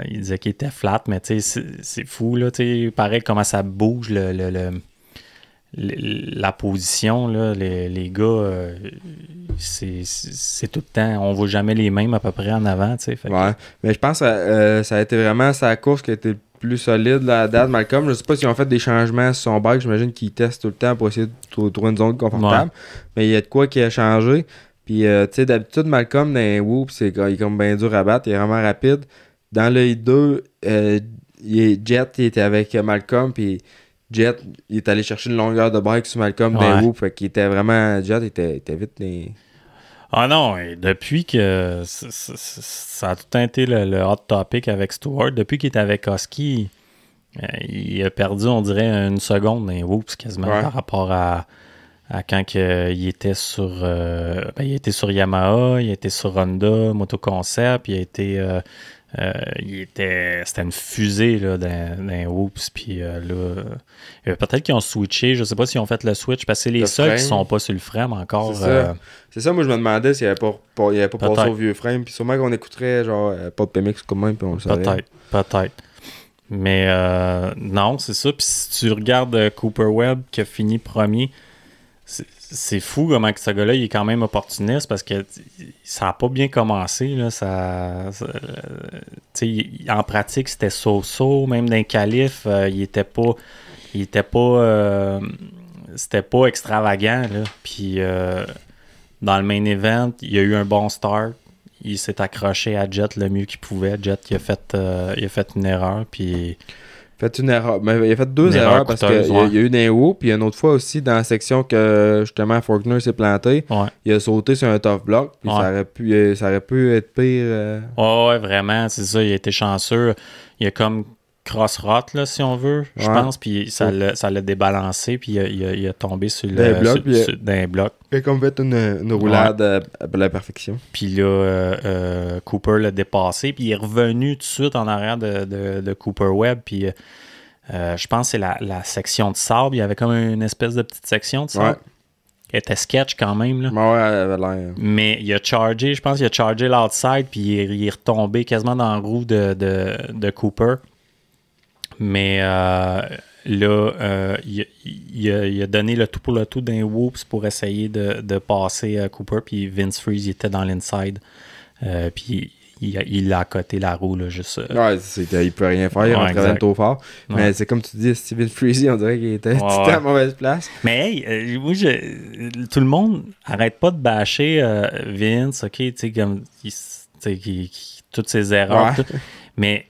Il disait qu'il était flat, mais c'est fou, là, pareil comment ça bouge la position, là, les gars, c'est tout le temps, on voit jamais les mêmes à peu près en avant, Ouais, mais je pense que ça a été vraiment sa course qui a été le plus solide là, à date. Malcolm, je sais pas s'ils ont fait des changements sur son bike, j'imagine qu'ils testent tout le temps pour essayer de trouver une zone confortable, mais il y a de quoi qui a changé, puis tu sais, d'habitude, Malcolm dans les whoops, il est comme bien dur à battre, il est vraiment rapide. Dans le 2, Jet, il était avec Malcolm, puis Jet, il est allé chercher une longueur de bike sur Malcolm dans les whoops, fait qu'il était vraiment... Jet était vite les... Ah non, et depuis que ça a tout le temps été le hot topic avec Stewart, depuis qu'il était avec Husky, il a perdu, on dirait, une seconde dans les whoops quasiment par rapport à quand il était sur il était sur Yamaha, il était sur Honda, Moto Concept, il a été c'était une fusée là, dans les whoops, puis là peut-être qu'ils ont switché, je sais pas s'ils ont fait le switch, parce que c'est les seuls qui sont pas sur le frame encore. C'est ça, moi je me demandais s'il n'y avait pas passé au vieux frame, puis sûrement qu'on écouterait genre pas de PMX comme même, puis on le savait. Peut-être. Mais non, c'est ça, puis si tu regardes Cooper Webb qui a fini premier, c'est fou comment que ce gars-là il est quand même opportuniste parce que ça n'a pas bien commencé. Là, en pratique, c'était so-so. Même dans les qualifs, c'était pas extravagant. Là. Puis dans le main event, il y a eu un bon start. Il s'est accroché à Jet le mieux qu'il pouvait. Jet, il a fait une erreur. Puis fait une erreur. Mais il a fait deux erreurs parce qu'il y a eu des hauts, puis une autre fois aussi dans la section que justement Faulkner s'est planté, il a sauté sur un tough block, puis ça aurait pu être pire. Ouais, vraiment, c'est ça, il a été chanceux. Il a comme cross-rot, là, si on veut, je pense, puis ça l'a débalancé, puis il a tombé sur d'un bloc. Il a comme fait une roulade à la perfection. Puis là, Cooper l'a dépassé, puis il est revenu tout de suite en arrière de Cooper Webb, puis je pense que c'est la section de sable. Il y avait comme une espèce de petite section de sable. Elle était sketch quand même. Là. Ouais, elle avait l'air. Mais il a chargé, je pense qu'il a chargé l'outside, puis il est retombé quasiment dans la roue de Cooper. Mais là, il a donné le tout pour le tout d'un whoops pour essayer de passer Cooper. Puis Vince Freeze il était dans l'inside. Puis il a accoté la roue. Là, juste, ouais, il ne peut rien faire. Il rentrait vraiment trop fort. Ouais. Mais c'est comme tu dis, Steven Freeze, on dirait qu'il était à la mauvaise place. Mais hey, moi, tout le monde arrête pas de bâcher Vince. OK, tu sais, comme toutes ses erreurs. Tout. Mais,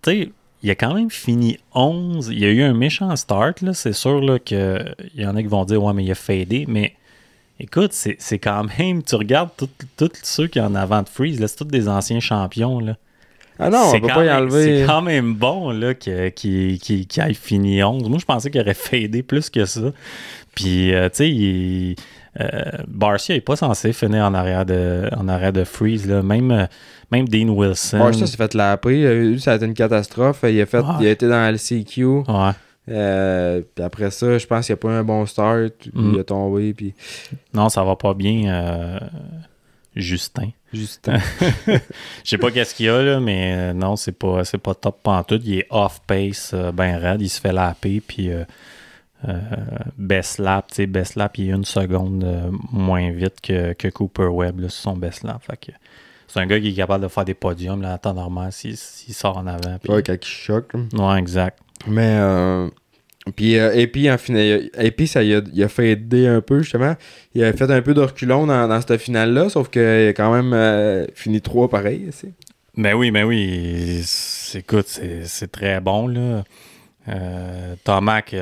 tu sais, il a quand même fini 11. Il y a eu un méchant start, là. C'est sûr là, qu'il y en a qui vont dire « Ouais, mais il a fadé. » Mais écoute, c'est quand même... Tu regardes tous ceux qui sont en avant de Freeze, là, c'est tous des anciens champions. Là. Ah non, on peut pas y enlever. C'est quand même bon là, qu'il ait fini 11. Moi, je pensais qu'il aurait fadé plus que ça. Puis, tu sais, Barcia n'est pas censé finir en arrière de Freeze. Là. Même Dean Wilson. Barcia s'est fait lapper. Ça a été une catastrophe. Il a été dans le CQ. Ouais. Puis après ça, je pense qu'il n'y a pas eu un bon start. Il a tombé. Puis... Non, ça va pas bien. Justin. Je sais pas qu'est-ce qu'il y a, là, mais non, c'est pas top pantoute. Il est off-pace, ben raide. Il se fait lapper. Puis best lap, il est une seconde moins vite que Cooper Webb là, sur son best lap. Fait que c'est un gars qui est capable de faire des podiums là, en temps normal s'il sort en avant. Puis... Ouais, quand il choque. Ouais, exact. Mais puis en final, il a fait aider un peu justement. Il a fait un peu de reculon dans cette finale-là, sauf qu'il a quand même fini 3 pareil. C'est. Ben oui. Écoute, c'est très bon là. Tomac,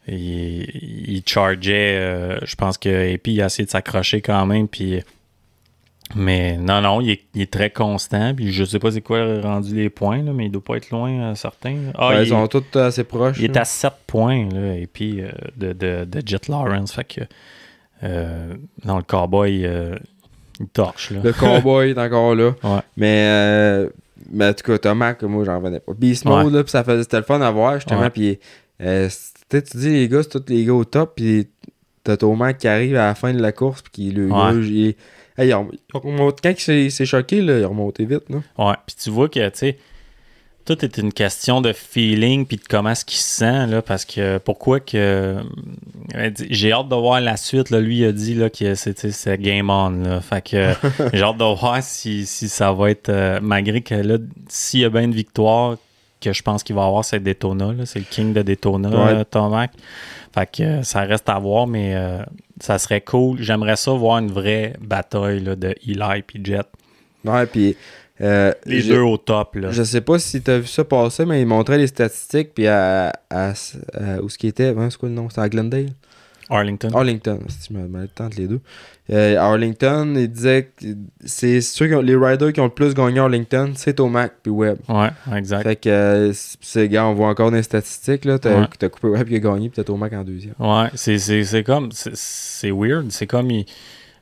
il chargeait. Je pense que AP il a essayé de s'accrocher quand même. Puis, mais non, il est très constant. Puis je sais pas c'est quoi rendu les points, là, mais il doit pas être loin, certains. Ils sont tous assez proches. Il est à 7 points, là, et puis de Jet Lawrence. Fait que non, le cowboy, il torche. Là. Le cowboy est encore là. Ouais. Mais en tout cas, Tomac, moi, j'en revenais pas. Beast Mode, là, c'était le fun à voir, justement. Puis tu dis, les gars, c'est tous les gars au top. Puis t'as Tomac qui arrive à la fin de la course, puis qui le gars, hey, quand il s'est choqué, là, il a remonté vite. Là. Ouais, puis tu vois que, tu sais, tout est une question de feeling puis de comment est-ce qu'il se sent, là, parce que pourquoi que... j'ai hâte de voir la suite, là, lui il a dit là, que c'est game on, là, fait que j'ai hâte de voir si ça va être, malgré que là, s'il y a bien une victoire, que je pense qu'il va avoir, c'est Daytona, là, c'est le king de Daytona, Tomac, fait que ça reste à voir, mais ça serait cool, j'aimerais ça voir une vraie bataille là, de Eli puis Jet. Ouais, puis... les deux au top, là. Je sais pas si t'as vu ça passer, mais il montrait les statistiques, puis où ce qui était, c'est quoi le nom? C'était à Glendale? Arlington, si je me mets le temps entre les deux. Arlington, il disait que c'est sûr que les riders qui ont le plus gagné Arlington, c'est Tomac puis Webb. Ouais, exact. Fait que, ces gars, on voit encore dans les statistiques, là, t'as coupé Webb qui a gagné, puis t'as Tomac en deuxième. Ouais, c'est comme, c'est weird, c'est comme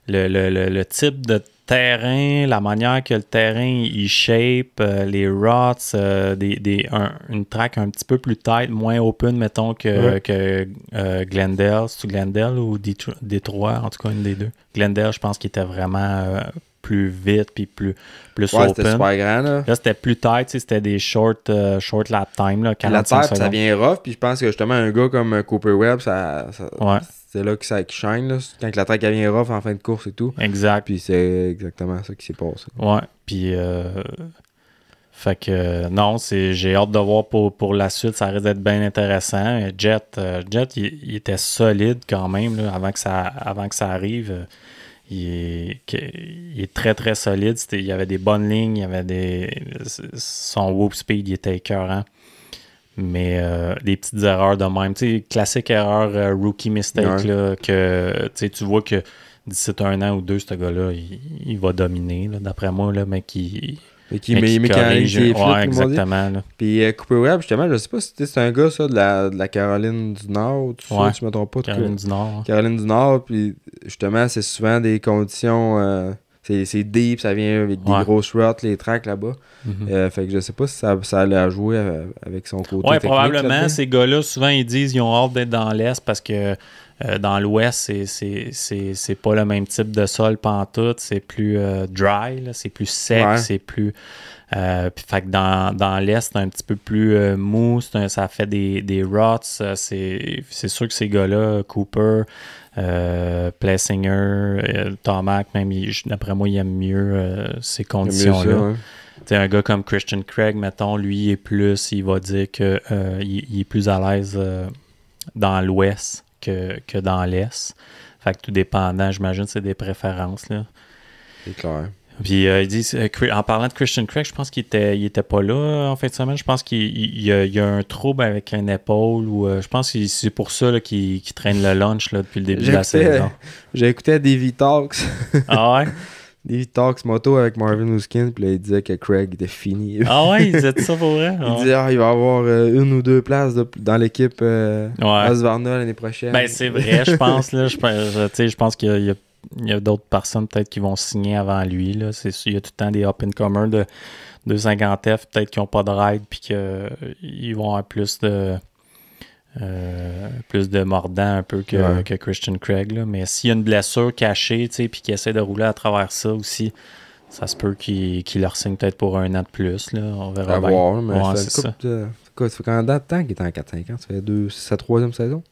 le type de terrain, la manière que le terrain il shape, les routes, une track un petit peu plus tight, moins open, mettons, que Glendale. C'est-tu Glendale ou Détroit, en tout cas, une des deux. Glendale, je pense qu'il était vraiment plus vite puis plus open. C'était super grand, là. Là, c'était plus tight, c'était des short lap time, là, 45 la terre, secondes. ça vient rough, puis je pense que justement, un gars comme Cooper Webb, c'est là que ça shine, là, quand la terre vient rough en fin de course et tout. Exact. Puis c'est exactement ça qui s'est passé. Ouais, puis... fait que non, j'ai hâte de voir pour la suite, ça risque d'être bien intéressant. Jet, il était solide quand même, là, avant que ça arrive. Il est très très solide. Il y avait des bonnes lignes, son whoop speed il était écœurant. Mais des petites erreurs de même. Tu sais, classique erreur rookie mistake, là, que tu vois que d'ici un an ou deux, ce gars-là, il va dominer, là, d'après moi, là, mais qui mécanique ses flips, ouais, exactement. Là. Puis Cooper Webb, justement, je sais pas si c'est un gars, ça, de la Caroline du Nord, tout ça, je me trompe pas. Caroline du Nord. Caroline du Nord, puis justement, c'est souvent des conditions... c'est deep, ça vient avec des grosses routes, les tracks là-bas. Fait que je sais pas si ça allait à jouer avec son côté technique. Probablement. Là-dedans. Ces gars-là, souvent, ils disent qu'ils ont hâte d'être dans l'Est parce que dans l'Ouest, c'est pas le même type de sol pantoute. C'est plus dry, là, c'est plus sec, c'est plus... fait que dans l'Est, c'est un petit peu plus mou, ça fait des routes. C'est sûr que ces gars-là, Cooper... Plessinger, Tomac, même d'après moi, il aime mieux ces conditions-là. Un gars comme Christian Craig, mettons, lui, il va dire que il est plus à l'aise dans l'Ouest que dans l'Est. Fait que tout dépendant, j'imagine, c'est des préférences. Là. C'est clair. Puis il dit, en parlant de Christian Craig, je pense qu'il était pas là en fin de semaine. Je pense qu'il y a un trouble avec une épaule ou je pense que c'est pour ça là, qu'il traîne le lunch là, depuis le début de la saison. J'ai écouté Davey Talks. Ah ouais? Davey Talks moto avec Marvin Ouskin, puis là, il disait que Craig était fini. Ah ouais, il disait ça pour vrai? Il disait il va y avoir une ou deux places dans l'équipe Husqvarna l'année prochaine. Ben c'est vrai, je pense. Là, je pense qu'il y a d'autres personnes peut-être qui vont signer avant lui. Là. Il y a tout le temps des up-and-comers de 250F peut-être qui n'ont pas de ride puis qu'ils vont avoir plus de mordant un peu que Christian Craig. Là. Mais s'il y a une blessure cachée puis qu'il essaie de rouler à travers ça aussi, ça se peut qu'il leur signe peut-être pour un an de plus. Là. On verra bien. Voir, mais c'est ça. Ça fait combien de temps qu'il est en 4-5 ans? Ça fait c'est sa troisième saison?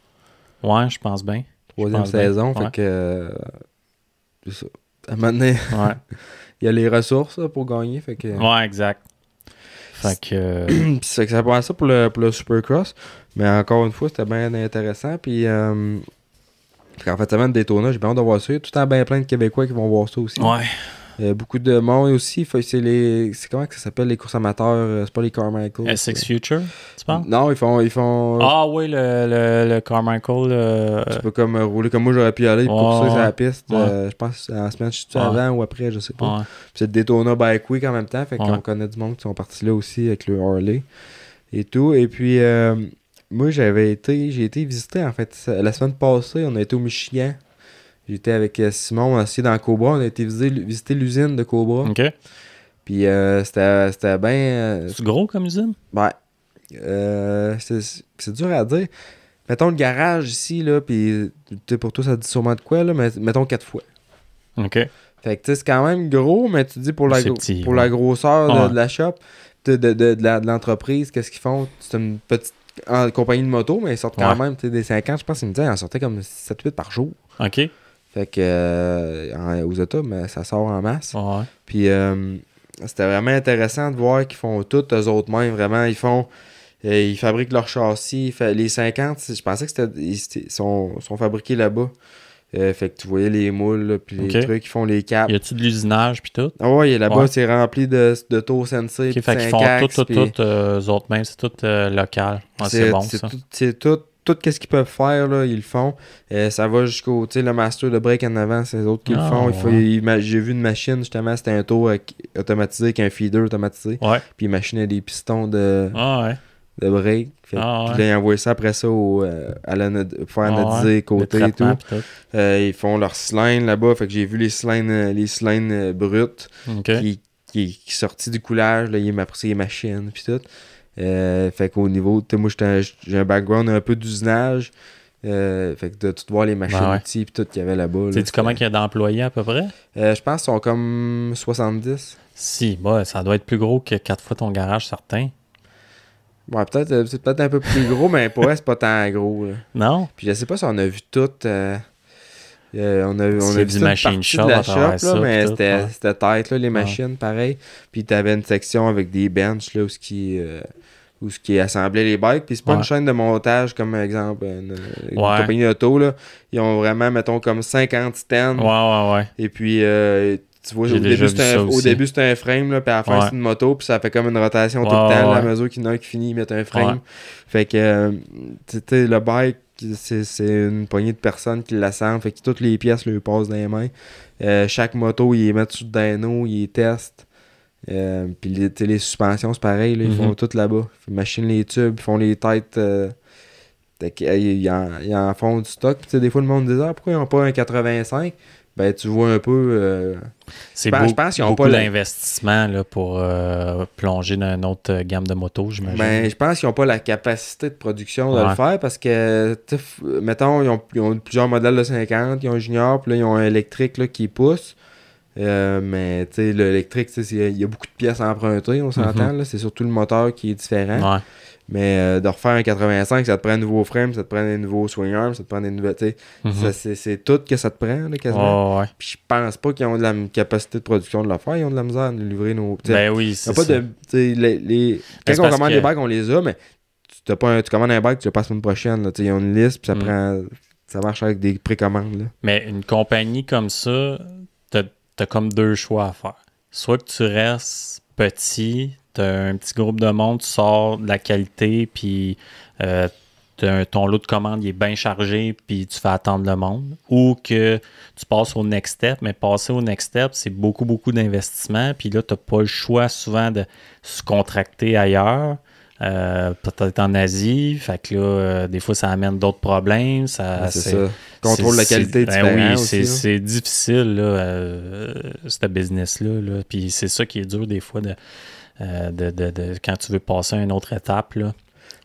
Ouais, je pense bien. Troisième saison, fait que... c'est ça. À un moment donné, il y a les ressources là, pour gagner. Fait que... Ouais, exact. Fait que... c'est que ça va ça pour le Supercross. Mais encore une fois, c'était bien intéressant. Puis, en fait, ça de Daytona, j'ai bien hâte de voir ça. Il y a tout le temps bien plein de Québécois qui vont voir ça aussi. Ouais. Beaucoup de monde aussi. C'est comment que ça s'appelle les courses amateurs? C'est pas les Carmichael. SX Future, tu penses? Non, ils font... Ah oui, le Carmichael. Tu peux comme rouler comme moi, j'aurais pu y aller pour ça sur la piste. Ouais. Je pense en semaine, je suis avant ou après, je sais pas. Ouais. Puis c'est Daytona Bike Week en même temps. Fait qu'on connaît du monde qui sont partis là aussi avec le Harley et tout. Et puis, moi, j'ai été visiter en fait. La semaine passée, on a été au Michigan. J'étais avec Simon aussi dans Cobra. On a été visiter l'usine de Cobra. OK. Puis c'était bien... C'est gros comme usine? Ouais. C'est dur à dire. mettons le garage ici, là, puis pour toi, ça dit sûrement de quoi, là, mais mettons 4 fois. OK. Fait que c'est quand même gros, mais tu dis pour la grosseur de la shop, de l'entreprise, qu'est-ce qu'ils font? C'est une petite compagnie de moto, mais ils sortent quand même des 50, je pense qu'ils me disaient, ils en sortaient comme 7-8 par jour. OK. Fait que aux États, mais ça sort en masse. Ouais. Puis c'était vraiment intéressant de voir qu'ils font tout eux autres mêmes. Vraiment, ils fabriquent leur châssis. Les 50, je pensais que ils sont fabriqués là-bas. Fait que tu voyais les moules, puis les trucs, ils font les caps. Y a-tu de l'usinage, puis tout? Ah ouais, là-bas, c'est rempli de Tour Sensei. OK, fait qu'ils font tout, eux autres mêmes. C'est tout local. Ouais, c'est bon, ça. C'est tout ce qu'ils peuvent faire, là, ils le font. Ça va jusqu'au, le master de break en avant, c'est eux autres qui le font. J'ai vu une machine, justement, c'était un tour automatisé avec un feeder automatisé. Ouais. Puis ils machinaient des pistons de break. Puis là, ils envoient ça après ça pour faire analyser côté et tout. Ils font leur cylindre là-bas. Fait que j'ai vu les cylindres brutes qui sortent du coulage. Là, après ça, les machines puis tout. Fait qu'au niveau, moi j'ai un background un peu d'usinage. Fait que de tout voir les machines outils puis tout qu'il y avait là-bas. Sais-tu comment il y a d'employés à peu près? Je pense qu'ils sont comme 70. Si, ça doit être plus gros que 4 fois ton garage, certain. Ouais, c'est peut-être un peu plus gros, mais pour elle, c'est pas tant gros. Là. Non? Puis je sais pas si on a vu tout. On a vu du machine shop, la shop là, mais c'était tête, là, les machines, pareil. Puis t'avais une section avec des benches là, où ce qui assemblait les bikes. Puis c'est pas une chaîne de montage comme, exemple, une compagnie d'auto. Là. Ils ont vraiment, mettons, comme 50 stands. Ouais. Et puis... tu vois, au début, c'était un frame, là, puis à la fin, c'est une moto, puis ça fait comme une rotation tout le temps. À mesure qu'il y en a un qui finit, ils mettent un frame. Fait que, tu sais, le bike, c'est une poignée de personnes qui l'assemblent. Fait que toutes les pièces lui passent dans les mains. Chaque moto, ils les mettent sur le dyno, ils les testent. Puis les suspensions, c'est pareil, là, ils font tout là-bas. Ils machinent les tubes, ils font les têtes. Ils en font du stock. Des fois, le monde dit pourquoi ils n'ont pas un 85? Ben, tu vois un peu... je pense qu'ils n'ont pas l'investissement là, pour plonger dans une autre gamme de motos, j'imagine. Ben, je pense qu'ils n'ont pas la capacité de production de le faire parce que, mettons, ils ont plusieurs modèles de 50, ils ont un junior, puis là, ils ont un électrique là, qui pousse. Mais, tu sais, l'électrique, il y a beaucoup de pièces à emprunter, on s'entend. Là, c'est surtout le moteur qui est différent. Ouais. Mais de refaire un 85, ça te prend un nouveau frame, ça te prend des nouveaux swing arms, ça te prend des nouvelles. C'est tout que ça te prend, là, quasiment. Puis je pense pas qu'ils ont de la capacité de production de le faire. Ils ont de la misère à nous livrer nos. Ben oui, c'est pas ça. Quand on commande des bikes, on les a, mais tu commandes un bike, tu le passes une prochaine. Là, ils ont une liste, puis ça prend. Ça marche avec des précommandes. Là. Mais une compagnie comme ça, t'as comme deux choix à faire. Soit que tu restes petit. T'as un petit groupe de monde, tu sors de la qualité, puis ton lot de commande il est bien chargé, puis tu fais attendre le monde. Ou que tu passes au next step, mais passer au next step, c'est beaucoup, beaucoup d'investissement. Puis là, tu n'as pas le choix souvent de se contracter ailleurs, peut-être en Asie. Fait que là, des fois, ça amène d'autres problèmes. C'est ça. Contrôle la qualité différent aussi. C'est difficile, là, ce business-là. Là. Puis c'est ça qui est dur des fois quand tu veux passer à une autre étape, là.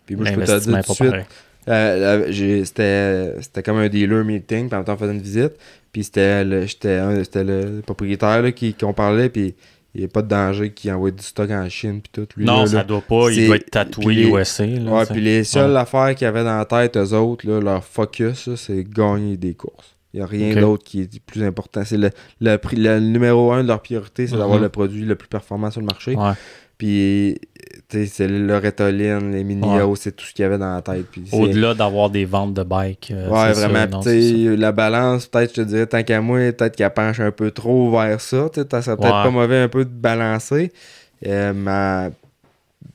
Puis moi, je peux te dire tout de suite, c'était comme un dealer meeting, puis en même temps, on faisait une visite, puis c'était le propriétaire là, qu'on parlait, puis il n'y a pas de danger qu'il envoie du stock en Chine, puis tout. Lui, non, là, ça doit pas, il doit être tatoué USA. Ouais, puis les seules affaires qu'ils avaient dans la tête, eux autres, là, leur focus, là, c'est gagner des courses. Il n'y a rien d'autre qui est plus important. C'est le numéro 1 de leur priorité, c'est d'avoir le produit le plus performant sur le marché. Ouais. Puis, c'est le Retoline, les Minios, c'est tout ce qu'il y avait dans la tête. Puis au-delà d'avoir des ventes de bikes. Ouais, vraiment. La balance, peut-être, je te dirais, tant qu'à moi, peut-être qu'elle penche un peu trop vers ça. Ça serait peut-être pas mauvais un peu de balancer. Mais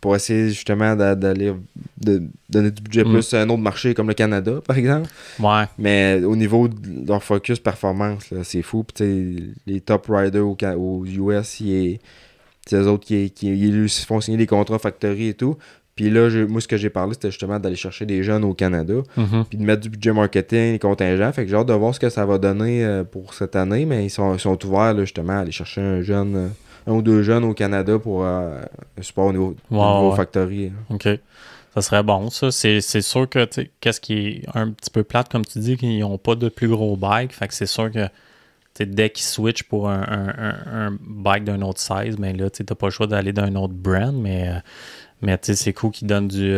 pour essayer justement d'aller donner du budget plus à un autre marché comme le Canada, par exemple. Ouais. Mais au niveau de leur focus performance, là, c'est fou. Puis, les top riders aux US, c'est eux autres qui font signer des contrats factory et tout. Puis là, moi, ce que j'ai parlé, c'était justement d'aller chercher des jeunes au Canada, puis de mettre du budget marketing, les contingents. Fait que j'ai hâte de voir ce que ça va donner pour cette année, mais ils sont ouverts, là, justement, à aller chercher un ou deux jeunes au Canada pour un support au niveau factory. OK. Ça serait bon, ça. C'est sûr que, tu sais, qu'est-ce qui est un petit peu plate, comme tu dis, qu'ils n'ont pas de plus gros bike. Fait que c'est sûr que, tu sais, dès qu'ils switchent pour un bike d'un autre size, ben là, tu sais, t'as pas le choix d'aller d'un autre brand, mais tu sais, c'est cool qu'ils donnent du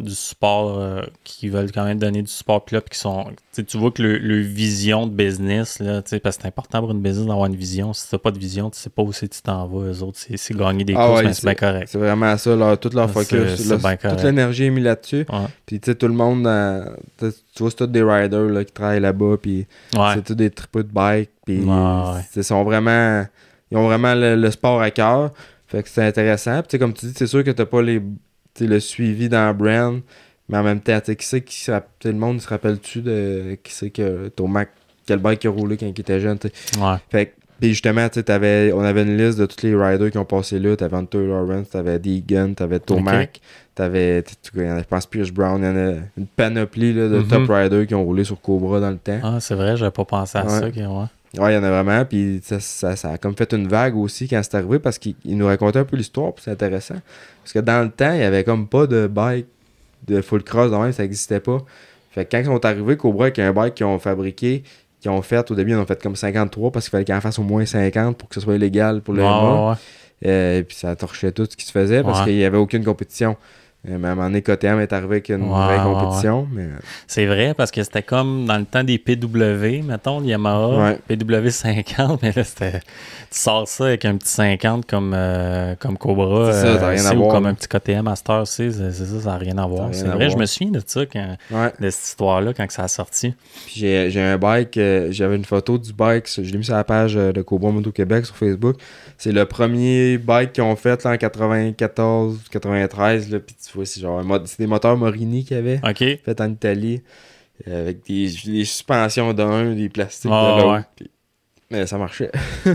support, qu'ils veulent quand même donner du support pilote, qui sont, tu vois que le vision de business, là, tu sais, parce que c'est important pour une business d'avoir une vision. Si t'as pas de vision, tu sais pas où c'est que tu t'en vas. Eux autres, c'est gagner des courses, mais c'est bien correct. C'est vraiment ça, tout leur focus. Toute l'énergie est mise là-dessus. Ouais. Puis tu sais, tout le monde, tu vois, c'est tous des riders là, qui travaillent là-bas, puis c'est tous des tripeux de bike, puis ils ont vraiment le sport à cœur. Fait que c'est intéressant. Puis comme tu dis, c'est sûr que t'as pas le suivi dans le brand, mais en même temps, le monde se rappelle-tu de qui c'est que Tomac, quel bike qui a roulé quand il était jeune. Ouais. Fait que, puis justement, on avait une liste de tous les riders qui ont passé là. T'avais Hunter Lawrence, t'avais Deegan, t'avais Tomac, t'avais, je pense, Pierce Brown. Il y en a une panoplie là, de top riders qui ont roulé sur Cobra dans le temps. Ah, c'est vrai, j'avais pas pensé à ça. Ouais, il y en a vraiment, puis ça a comme fait une vague aussi quand c'est arrivé, parce qu'il nous racontait un peu l'histoire, puis c'est intéressant. Parce que dans le temps, il y avait comme pas de bike de full cross, dans même, ça n'existait pas. Fait que quand ils sont arrivés, Cobra, avec un bike qu'ils ont fabriqué, qu'ils ont fait, au début, ils en ont fait comme 53, parce qu'il fallait qu'ils en fassent au moins 50 pour que ce soit illégal pour le MA. Puis ça torchait tout ce qui se faisait, parce qu'il n'y avait aucune compétition. Mais à un moment donné, KTM est arrivé avec une vraie compétition. Mais... C'est vrai, parce que c'était comme dans le temps des PW, mettons, le Yamaha, PW50, mais là, c'était... Tu sors ça avec un petit 50 comme Cobra, ça n'a rien à voir, ou comme un petit KTM à cette heure, c'est ça, ça n'a rien à voir. C'est vrai, je me souviens de ça, de cette histoire-là, quand ça a sorti. Puis j'ai un bike, j'avais une photo du bike, je l'ai mis sur la page de Cobra Moto Québec sur Facebook. C'est le premier bike qu'ils ont fait là, en 94, 93, là, puis tu vois, c'est des moteurs Morini qu'il y avait, fait en Italie, avec des suspensions d'un, des plastiques de l'autre. Puis... Mais ça marchait.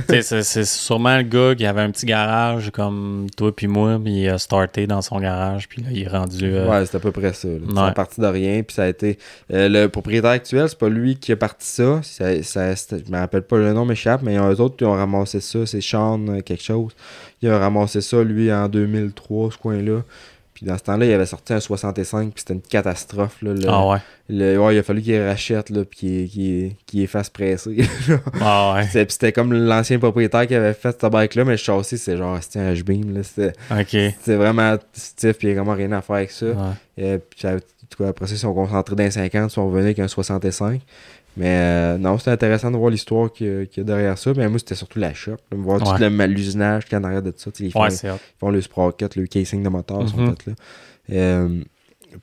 c'est sûrement le gars qui avait un petit garage comme toi puis moi, puis il a starté dans son garage, puis là, il est rendu... Ouais, c'est à peu près ça. C'est parti de rien, puis ça a été... le propriétaire actuel, c'est pas lui qui a parti ça. Je me rappelle pas le nom, m'échappe, mais eux autres qui ont ramassé ça. C'est Sean quelque chose. Il a ramassé ça, lui, en 2003, ce coin-là. Puis dans ce temps-là, il avait sorti un 65, puis c'était une catastrophe. Là, il a fallu qu'il rachète, là, puis qu'il fasse presser. Puis c'était comme l'ancien propriétaire qui avait fait ce bike-là, mais le châssis, c'était un H-Beam. C'était vraiment stiff, puis il n'y a vraiment rien à faire avec ça. Puis après ça, ils sont concentrés dans les 50, ils sont revenus avec un 65. Mais non, c'était intéressant de voir l'histoire qu'il y a derrière ça. Mais moi, c'était surtout la shop. De voir tout l'usinage qu'il y a en arrière de ça. Ils font le sprocket, le casing de moteur, sont faits là.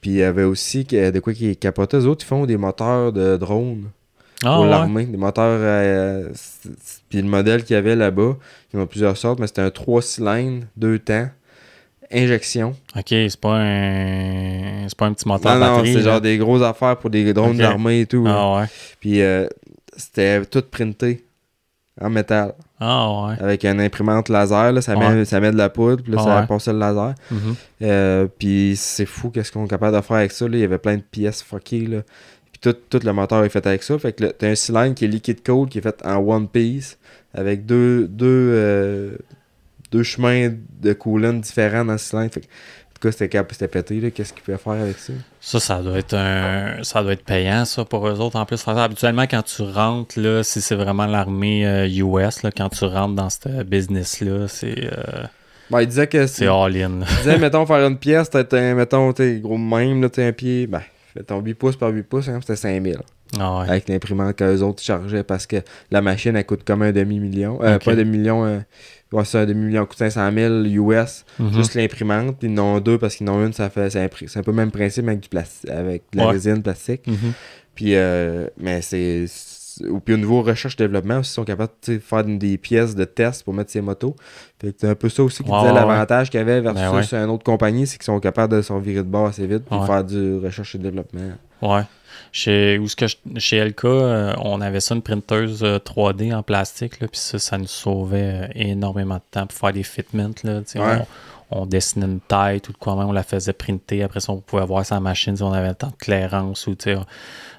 Puis il y avait aussi de quoi qui capotait. Les autres, ils font des moteurs de drone pour l'armée. Des moteurs... puis le modèle qu'il y avait là-bas, ils ont plusieurs sortes, mais c'était un 3 cylindres, 2 temps. Injection. OK, c'est pas un petit moteur à batterie. Non, c'est genre des grosses affaires pour des drones d'armée et tout. Puis c'était tout printé en métal. Avec une imprimante laser, là, ça met de la poudre, puis là, ça passe le laser. Puis c'est fou qu'est-ce qu'on est capable de faire avec ça. Là. Il y avait plein de pièces fuckées. Là. Puis tout le moteur est fait avec ça. Fait que t'as un cylindre qui est liquid cold, qui est fait en one piece, avec deux chemins de coolant différents dans le cylindre. Fait que, en tout cas, c'était pété. Là. Qu'est-ce qu'ils pouvaient faire avec ça? Ça doit être payant, ça, pour eux autres. En plus, habituellement, quand tu rentres, là, si c'est vraiment l'armée US, là, quand tu rentres dans ce business-là, c'est... il disait que c'est all-in. Il disait, mettons, faire une pièce, mettons, gros même, là, un pied, ton 8 pouces par 8 pouces, hein, c'était 5000. Avec l'imprimante qu'eux autres chargeaient, parce que la machine, elle coûte comme un demi-million. Pas un demi-million... c'est un demi-million, coûte 500 000 US, juste l'imprimante, puis ils en ont deux parce qu'ils en ont une, c'est un peu le même principe avec avec de la résine plastique. Puis, mais puis au niveau recherche-développement aussi, ils sont capables de faire des pièces de test pour mettre ces motos. Fait que c'est un peu ça aussi qui disait l'avantage qu'il y avait versus une autre compagnie, c'est qu'ils sont capables de s'en virer de bord assez vite pour faire du recherche et développement. Chez LK, on avait ça, une printeuse 3D en plastique, là, puis ça nous sauvait énormément de temps pour faire des fitments. Là, on dessinait une tête ou de quoi même, on la faisait printer. Après ça, on pouvait voir sa machine si on avait le temps de clairance ou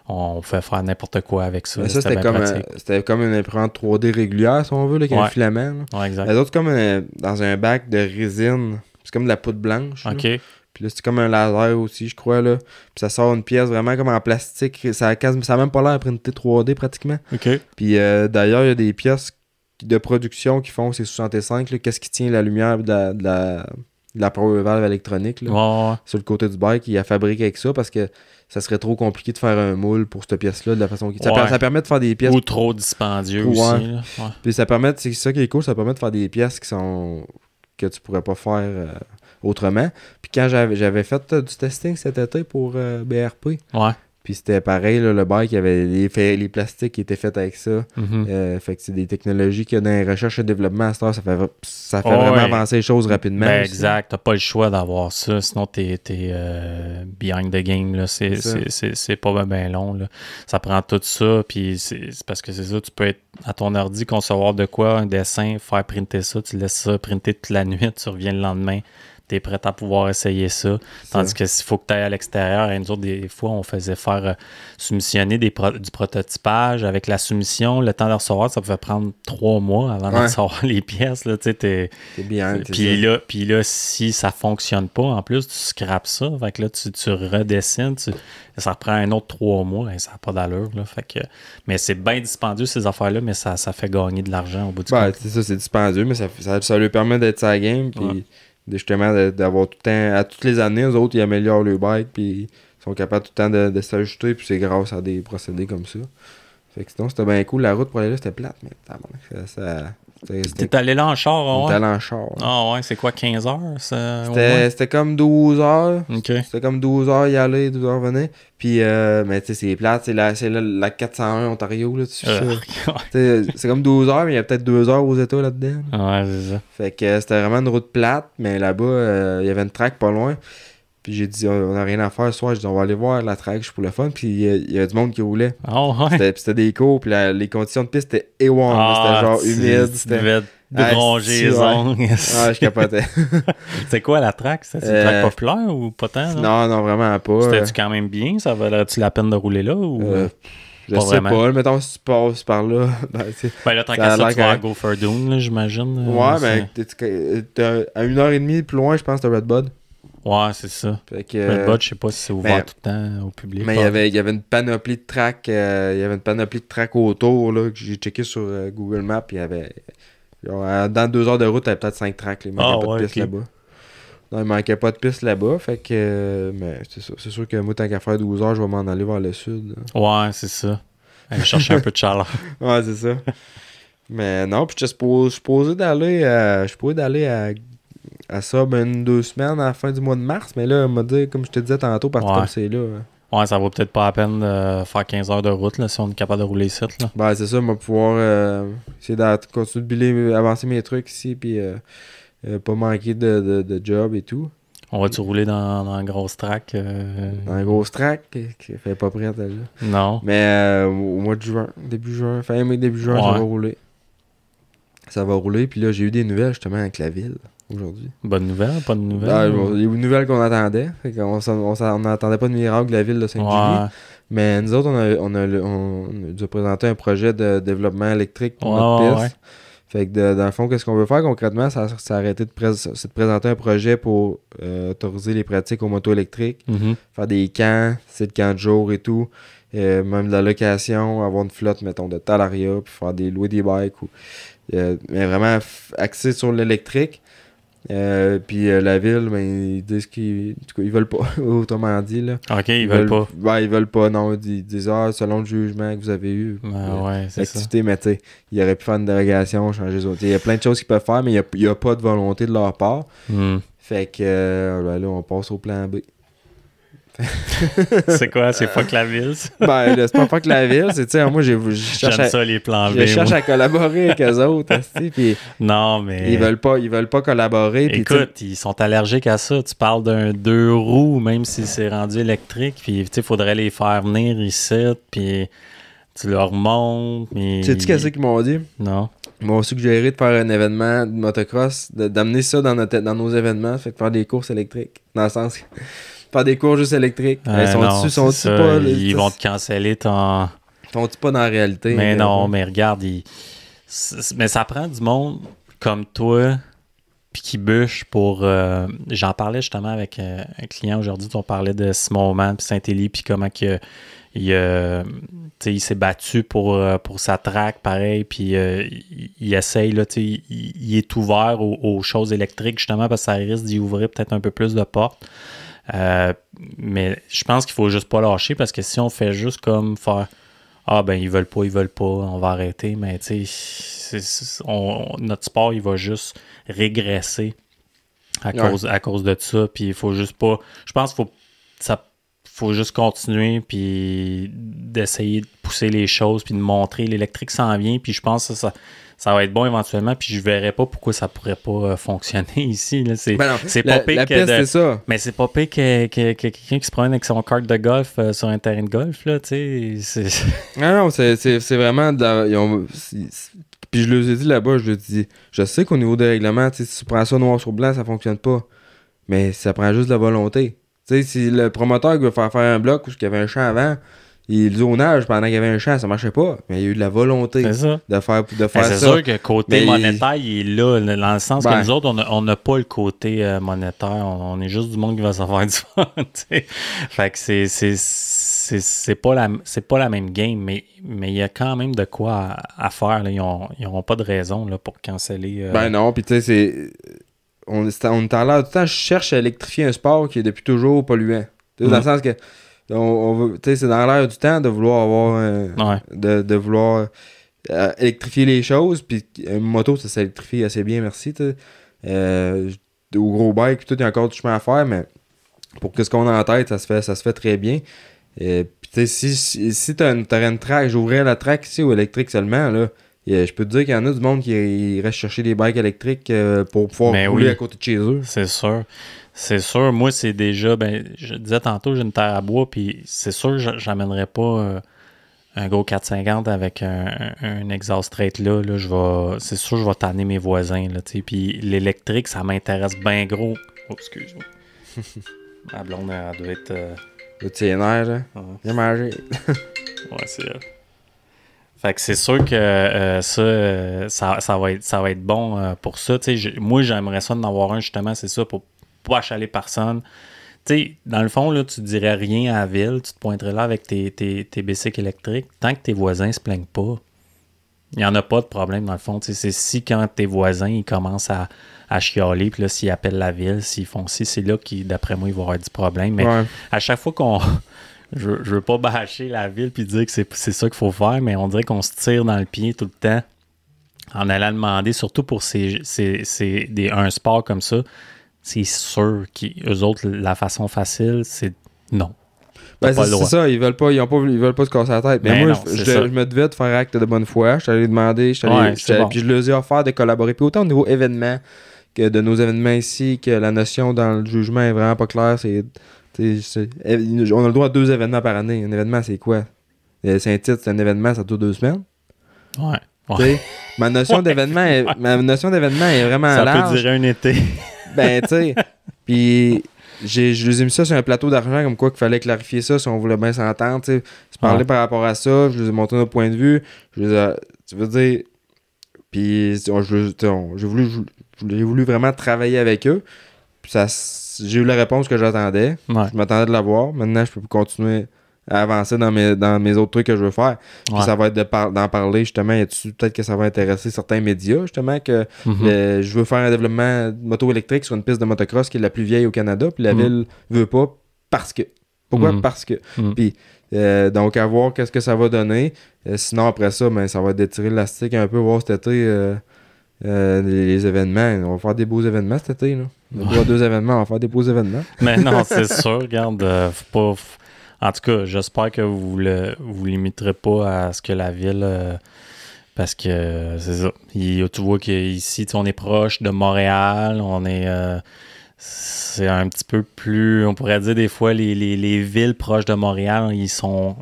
on pouvait faire n'importe quoi avec ça. Mais ça, c'était comme une imprimante 3D régulière, si on veut, là, avec un filament. Exact. Les autres, comme dans un bac de résine, c'est comme de la poudre blanche. OK. Puis là, c'est comme un laser aussi, je crois, là. Puis ça sort une pièce vraiment comme en plastique. Ça a même pas l'air printé 3D pratiquement. OK. Puis d'ailleurs, il y a des pièces de production qui font ces 65, là, qu'est-ce qui tient la lumière de la power valve électronique, là, Ouais. sur le côté du bike, il a fabriqué avec ça parce que ça serait trop compliqué de faire un moule pour cette pièce-là de la façon qui... Ça permet de faire des pièces... Ou trop dispendieux aussi. Là. Ouais. Puis ça permet, c'est ça qui est cool, ça permet de faire des pièces qui sont... que tu pourrais pas faire autrement. Puis quand j'avais fait du testing cet été pour BRP, Ouais. puis c'était pareil, là, le bike, il y avait les plastiques qui étaient faits avec ça. Fait que c'est des technologies qu'il y a dans les recherches et développement à cette heure, ça fait vraiment avancer les choses rapidement. Ben exact, t'as pas le choix d'avoir ça, sinon t'es behind the game, là. C'est pas bien long, là. Ça prend tout ça, puis c'est parce que c'est ça, tu peux être à ton ordi, concevoir de quoi, un dessin, faire printer ça, tu laisses ça printer toute la nuit, tu reviens le lendemain. T'es prêt à pouvoir essayer ça. Tandis que s'il faut que tu ailles à l'extérieur, et nous autres, des fois, on faisait faire soumissionner du prototypage avec la soumission. Le temps de recevoir, ça pouvait prendre 3 mois avant de recevoir les pièces. Là, c'est bien. Puis là, si ça fonctionne pas, en plus, tu scrapes ça. Fait que là, tu redessines. Ça reprend un autre 3 mois. Et ça n'a pas d'allure. Là, fait que, mais c'est bien dispendieux, ces affaires-là, mais ça fait gagner de l'argent au bout du compte. C'est ça, c'est dispendieux, mais ça lui permet d'être sa game. Puis justement d'avoir tout le temps, à toutes les années, eux autres, ils améliorent le bike, puis ils sont capables tout le temps de s'ajuster, puis c'est grâce à des procédés comme ça. Fait que sinon, c'était bien cool. La route pour aller là, c'était plate, mais t'es allé là en char, ouais? On était allé en char. Ah ouais, c'est quoi, 15 heures? C'était comme 12 heures. Okay. C'était comme 12 heures y aller, 12 heures venir. Puis, mais tu sais, c'est plate. C'est la 401 Ontario, là, c'est comme 12 heures, mais il y a peut-être 2 heures aux États là-dedans. Ouais, c'est ça. Fait que c'était vraiment une route plate, mais là-bas, il y avait une track pas loin. Puis j'ai dit, on n'a rien à faire ce soir. J'ai dit, on va aller voir la track, je suis pour le fun. Puis il y avait du monde qui roulait. Oh, ouais. C'était des cours, puis les conditions de piste étaient A1. C'était genre humide. C'était déronger les ongles. Ah, je capotais. C'est quoi la track? C'est une track populaire ou pas tant? Non, vraiment pas. C'était-tu quand même bien? Ça valait-tu la peine de rouler là? Ou... je sais pas. Mettons, si tu passes par là. Là, tant qu'à ça, tu vas à Gopher Dune, j'imagine. Ouais, mais à 1h30 plus loin, je pense, t'as Red Bud. Ouais, c'est ça. Red Bud, je sais pas si c'est ouvert tout le temps au public. Mais il y avait une panoplie de tracks. Il y avait une panoplie de tracks autour là, que j'ai checké sur Google Maps. Il y avait. Dans 2 heures de route, il y avait peut-être 5 tracks. Il manquait pas de piste là-bas. Non, il manquait pas de piste là-bas. Fait que. Mais c'est ça. C'est sûr que moi, tant qu'à faire 12 heures, je vais m'en aller vers le sud. Là. Ouais, c'est ça. Aller chercher un peu de chaleur. Ouais, c'est ça. Mais non, puis je suis supposé d'aller à ça, 2 semaines à la fin du mois de mars. Mais là, on m'a dit, comme je te disais tantôt, parce que comme c'est là. Ouais, ça vaut peut-être pas la peine de faire 15 heures de route là, si on est capable de rouler ici. Là. Ben, c'est ça, on va pouvoir essayer de continuer de avancer mes trucs ici, puis pas manquer de job et tout. On va-tu rouler dans un gros track? Dans un gros track qui fait pas prêt déjà. Non. Mais au mois de juin, début juin, fin mai, début juin, ça va rouler. Ça va rouler, puis là, j'ai eu des nouvelles justement avec la ville aujourd'hui. Bonne nouvelle, pas de nouvelles? Il y a eu une nouvelle qu'on attendait. On n'attendait pas de miracle de la ville de Saint-Julie. Mais nous autres, on a présenté un projet de développement électrique pour notre piste. Fait que dans le fond, qu'est-ce qu'on veut faire concrètement? C'est arrêter de présenter un projet pour autoriser les pratiques aux motos électriques, faire des camps, c'est de camps de jour et tout, même de la location, avoir une flotte, mettons, de talaria, puis faire louer des bikes. Mais vraiment axé sur l'électrique. Puis la ville, ils disent qu'ils veulent pas, autrement dit. Là. Ok, ils veulent pas. Ben, ils veulent pas, non. Ils disent, selon le jugement que vous avez eu, c'est l'activité, mais tu sais, ils auraient pu faire une dérogation, changer les autres. Il y a plein de choses qu'ils peuvent faire, mais il n'y a pas de volonté de leur part. Fait que là, on passe au plan B. C'est quoi? C'est pas que la ville, ça? Ben, c'est pas que la ville, c'est, tu sais, moi, j'aime ça, les plans B. Je cherche à collaborer avec eux autres, puis non, mais... Ils veulent pas collaborer. Écoute, ils sont allergiques à ça. Tu parles d'un 2 roues, même si c'est rendu électrique, puis, tu sais, faudrait les faire venir ici, puis tu leur montres, mais... Sais-tu qu'est-ce qu'ils m'ont dit? Non. Ils m'ont suggéré de faire un événement de motocross, d'amener ça dans nos événements, fait que faire des courses électriques, dans le sens... Faire des cours juste électriques. Ils vont te canceller ton... Sont-ils pas dans la réalité? Mais non, mais regarde, mais ça prend du monde comme toi qui bûche pour... j'en parlais justement avec un client aujourd'hui, on parlait de Simon puis Saint-Élie, puis comment que il s'est battu pour sa track, pareil, puis il essaye, là, il est ouvert aux choses électriques, justement, parce que ça risque d'y ouvrir peut-être un peu plus de portes. Mais je pense qu'il faut juste pas lâcher, parce que si on fait juste comme faire « Ah, ben, ils veulent pas, on va arrêter », mais tu sais, notre sport, il va juste régresser à cause de ça, puis il faut juste pas... Je pense qu'il faut juste continuer, puis d'essayer de pousser les choses, puis de montrer. L'électrique s'en vient, puis je pense que ça va être bon éventuellement, puis je verrais pas pourquoi ça pourrait pas fonctionner ici. Là. C'est pas pire que c'est ça. Mais c'est pas pire que quelqu'un qui se promène avec son kart de golf sur un terrain de golf, là, tu sais. Non, c'est vraiment puis je leur ai dit là-bas, je leur ai dit, je sais qu'au niveau des règlements, si tu prends ça noir sur blanc, ça fonctionne pas. Mais ça prend juste de la volonté. Tu sais, si le promoteur veut faire un bloc où il y avait un champ avant, le zonage pendant qu'il y avait un champ, ça marchait pas. Mais il y a eu de la volonté de faire ça. C'est sûr que côté monétaire, il est là, dans le sens que nous autres, on n'a pas le côté monétaire. On est juste du monde qui va s'en faire du fun. T'sais. Fait que c'est pas la même game, mais il y a quand même de quoi à faire. Là. Ils n'auront pas de raison là, pour canceller. Ben non, puis tu sais, on est en l'air du temps, je cherche à électrifier un sport qui est depuis toujours polluant. Dans le sens que c'est dans l'air du temps de vouloir avoir de vouloir électrifier les choses, puis une moto ça s'électrifie assez bien, merci. Au gros bike, tout, il y a encore du chemin à faire, mais pour ce qu'on a en tête, ça se fait très bien. Puis si t'aurais une track, j'ouvrais la track ici au électrique seulement, là. Je peux te dire qu'il y en a du monde qui reste chercher des bikes électriques pour pouvoir rouler à côté de chez eux. C'est sûr. C'est sûr. Moi, c'est déjà... je disais tantôt, j'ai une terre à bois, puis c'est sûr que j'amènerais pas un gros 450 avec un exhaust straight là. C'est sûr que je vais tanner mes voisins. Là, puis l'électrique, ça m'intéresse bien gros. Oh, excuse-moi. Ma blonde, elle doit être... Le TNR, là. Bien mangé. Ouais, c'est vrai. Fait que c'est sûr que ça va être bon pour ça. Moi, j'aimerais ça d'en avoir un, justement, c'est ça, pour pas achaler personne. Dans le fond, là, tu dirais rien à la ville, tu te pointerais là avec tes bicycles électriques. Tant que tes voisins se plaignent pas, il n'y en a pas de problème, dans le fond. C'est si quand tes voisins ils commencent à chialer, puis là, s'ils appellent la ville, s'ils font ci, c'est là qui, d'après moi, il va y avoir du problème. Mais à chaque fois qu'on... Je veux pas bâcher la ville puis dire que c'est ça qu'il faut faire, mais on dirait qu'on se tire dans le pied tout le temps en allant demander, surtout pour un sport comme ça, c'est sûr qu'eux autres, la façon facile, c'est non. C'est ça, ils veulent pas se casser la tête. Mais moi, je me devais de faire acte de bonne foi. Je suis allé demander, puis je leur ai offert de collaborer. Puis autant au niveau événement que de nos événements ici, que la notion dans le jugement est vraiment pas claire, on a le droit à 2 événements par année. Un événement, c'est quoi? Saint-Tite, c'est un événement, ça dure 2 semaines. Ouais. Ma notion d'événement est vraiment ça large. Ça peut durer un été. Ben, tu sais. Puis, je les ai mis ça sur un plateau d'argent, comme quoi qu'il fallait clarifier ça si on voulait bien s'entendre. Se parler par rapport à ça. Je les ai montré notre point de vue. Tu veux dire. Puis, j'ai voulu vraiment travailler avec eux. Puis, j'ai eu la réponse que j'attendais. Ouais. Je m'attendais de l'avoir. Maintenant, je peux continuer à avancer dans mes autres trucs que je veux faire. Puis ça va être d'en parler, justement. Peut-être que ça va intéresser certains médias, justement, que je veux faire un développement de moto électrique sur une piste de motocross qui est la plus vieille au Canada. Puis la ville veut pas parce que. Pourquoi? Parce que. Puis, donc, à voir qu'est-ce que ça va donner. Sinon, après ça, ça va être d'étirer l'élastique un peu, voir cet été... les événements, on va faire des beaux événements cet été. Là. On va voir 2 événements, on va faire des beaux événements. Mais non, c'est sûr, regarde, faut pas. En tout cas, j'espère que vous limiterez pas à ce que la ville. Parce que c'est ça. Tu vois qu'ici, on est proche de Montréal, c'est un petit peu plus. On pourrait dire des fois, les villes proches de Montréal, ils sont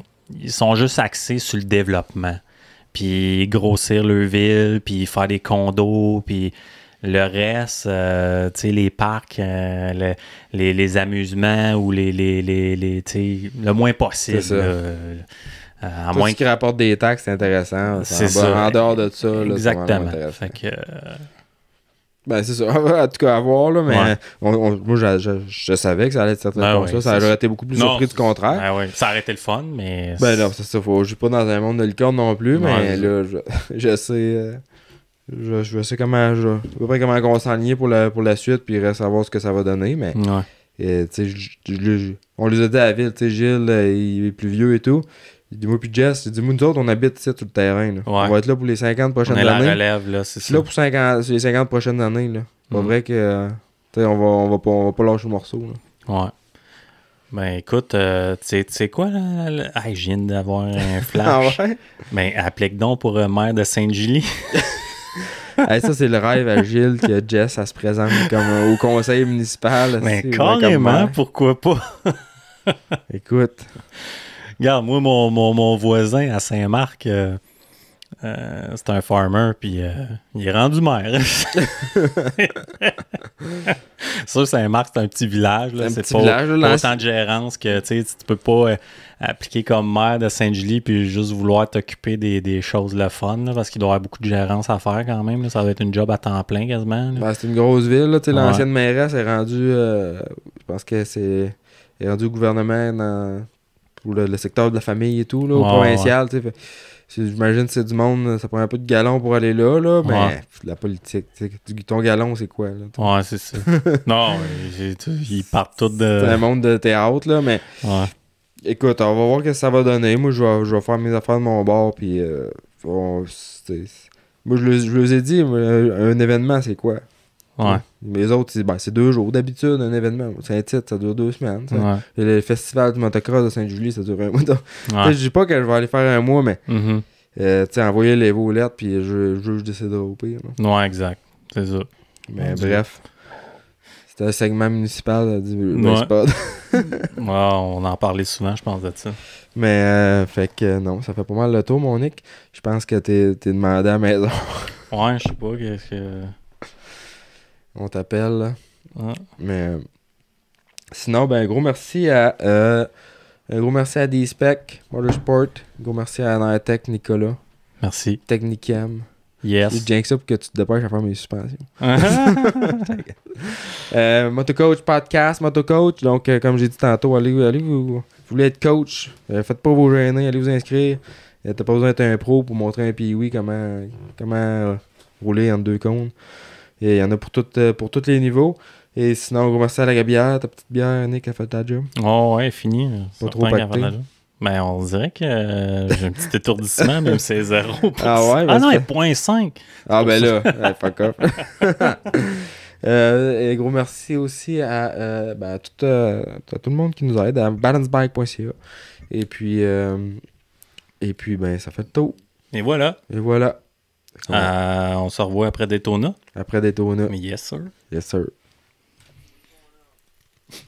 juste axés sur le développement. Puis grossir leur ville, puis faire des condos, puis le reste, tu sais, les parcs, les amusements ou le moins possible. C'est ça. Tout ce qui rapporte des taxes, c'est intéressant. C'est ça. En dehors de ça, là, exactement. C'est fait que, Ben, c'est ça. En tout cas, à voir, là, mais Ouais. moi, je savais que ça allait être cette Ben réponse-là. ouais, Ça aurait été beaucoup plus Non, surpris du contraire. Ben ouais, ça aurait été le fun, mais. Ben non, c'est ça. Je suis pas dans un monde de licorne non plus, Ouais, mais c'est là, je sais. Je sais comment. À peu près comment on va s'enligner pour la suite, puis il reste à voir ce que ça va donner. Mais, Ouais. tu sais, on les a dit à la ville, tu sais, Gilles, il est plus vieux et tout. Il dit, moi, puis Jess, il dit, nous autres, on habite ici sur le terrain. Là. Ouais. On va être là pour les 50 On prochaines est la années. relève, là, c'est Je ça. suis là pour les 50 prochaines années. Là. C'est pas vrai que. Tu sais, on va pas lâcher le morceau. Là. Ouais. Ben écoute, tu sais quoi, là? Ah, je viens d'avoir un Ah flash. ouais? Ben, applique donc pour maire de Sainte-Julie. Hey, ça, c'est le rêve à Gilles que Jess, elle se présente comme au conseil municipal. Ben aussi, carrément, comme maire. pourquoi pas? Écoute. Regarde, moi, mon voisin à Saint-Marc, c'est un farmer, puis il est rendu maire. Ça, Saint-Marc, c'est un petit village. Là. C'est un C'est petit pas, village, là, pas autant de gérance que tu peux pas appliquer comme maire de Sainte-Julie puis juste vouloir t'occuper des choses le fun, là, parce qu'il doit y avoir beaucoup de gérance à faire quand même. Là. Ça va être une job à temps plein quasiment. Là. Ben, c'est une grosse ville. Là, tu sais, Ouais. l'ancienne mairesse est rendue. Je pense que c'est. Elle est rendue au gouvernement pour le secteur de la famille et tout, là, au Ouais, provincial. Tu sais, j'imagine que c'est du monde, ça prend un peu de galon pour aller là, mais Ouais. la politique, tu sais, ton galon, c'est quoi? Là, Ouais, c'est ça. Non, ils partent tous de. c'est un monde de théâtre, là, mais Ouais. écoute, on va voir ce que ça va donner. Moi, je vais faire mes affaires de mon bord, puis moi, je leur ai dit, un événement, c'est quoi? Ouais. Les autres, c'est 2 jours d'habitude, un événement. C'est un titre, ça dure 2 semaines. Ça. Ouais. Et le festival du motocross de Sainte-Julie, ça dure un mois. Donc, Ouais. je dis pas que je vais aller faire un mois, mais Mhm. tu sais, envoyer les lettres, puis je déciderai au pire. Là. Ouais, exact. C'est ça. Mais Mon Dieu. bref, c'était un segment municipal du Ouais. spot. Ouais, on en parlait souvent, je pense, de ça. Mais, fait que non, ça fait pas mal le tour, mon Nick. Je pense que t'es demandé à la maison. Ouais, je sais pas, qu'est-ce que. On t'appelle, là. Ouais. Mais sinon, ben, un gros merci à D-Spec, Motorsport. Un gros merci à Nairtech, Nicolas, Merci. Technicam. Yes. Je jinx ça pour que tu te dépêches à faire mes suspensions. Motocoach Podcast, Motocoach. Donc, comme j'ai dit tantôt, allez vous voulez être coach, faites pas vos gêner, allez vous inscrire. T'as pas besoin d'être un pro pour montrer un PIW comment rouler entre 2 cônes. Et il y en a pour tous les niveaux. Et sinon, gros merci à la bière, ta petite bière, Nick, a fait ta job. Oh, ouais, fini. Pas trop Certain pacté. qu'avant la- Ben, on dirait que j'ai un petit étourdissement, même si c'est 0. Ah ouais, Ah parce non, que- il est 0.5. Ah ben là, ouais, fuck off. Et gros merci aussi à tout le monde qui nous aide, à balancebike.ca. Et puis, ben, ça fait le tour. Et voilà. Et voilà. On se revoit après Daytona. Après Daytona. Yes, sir. Yes, sir.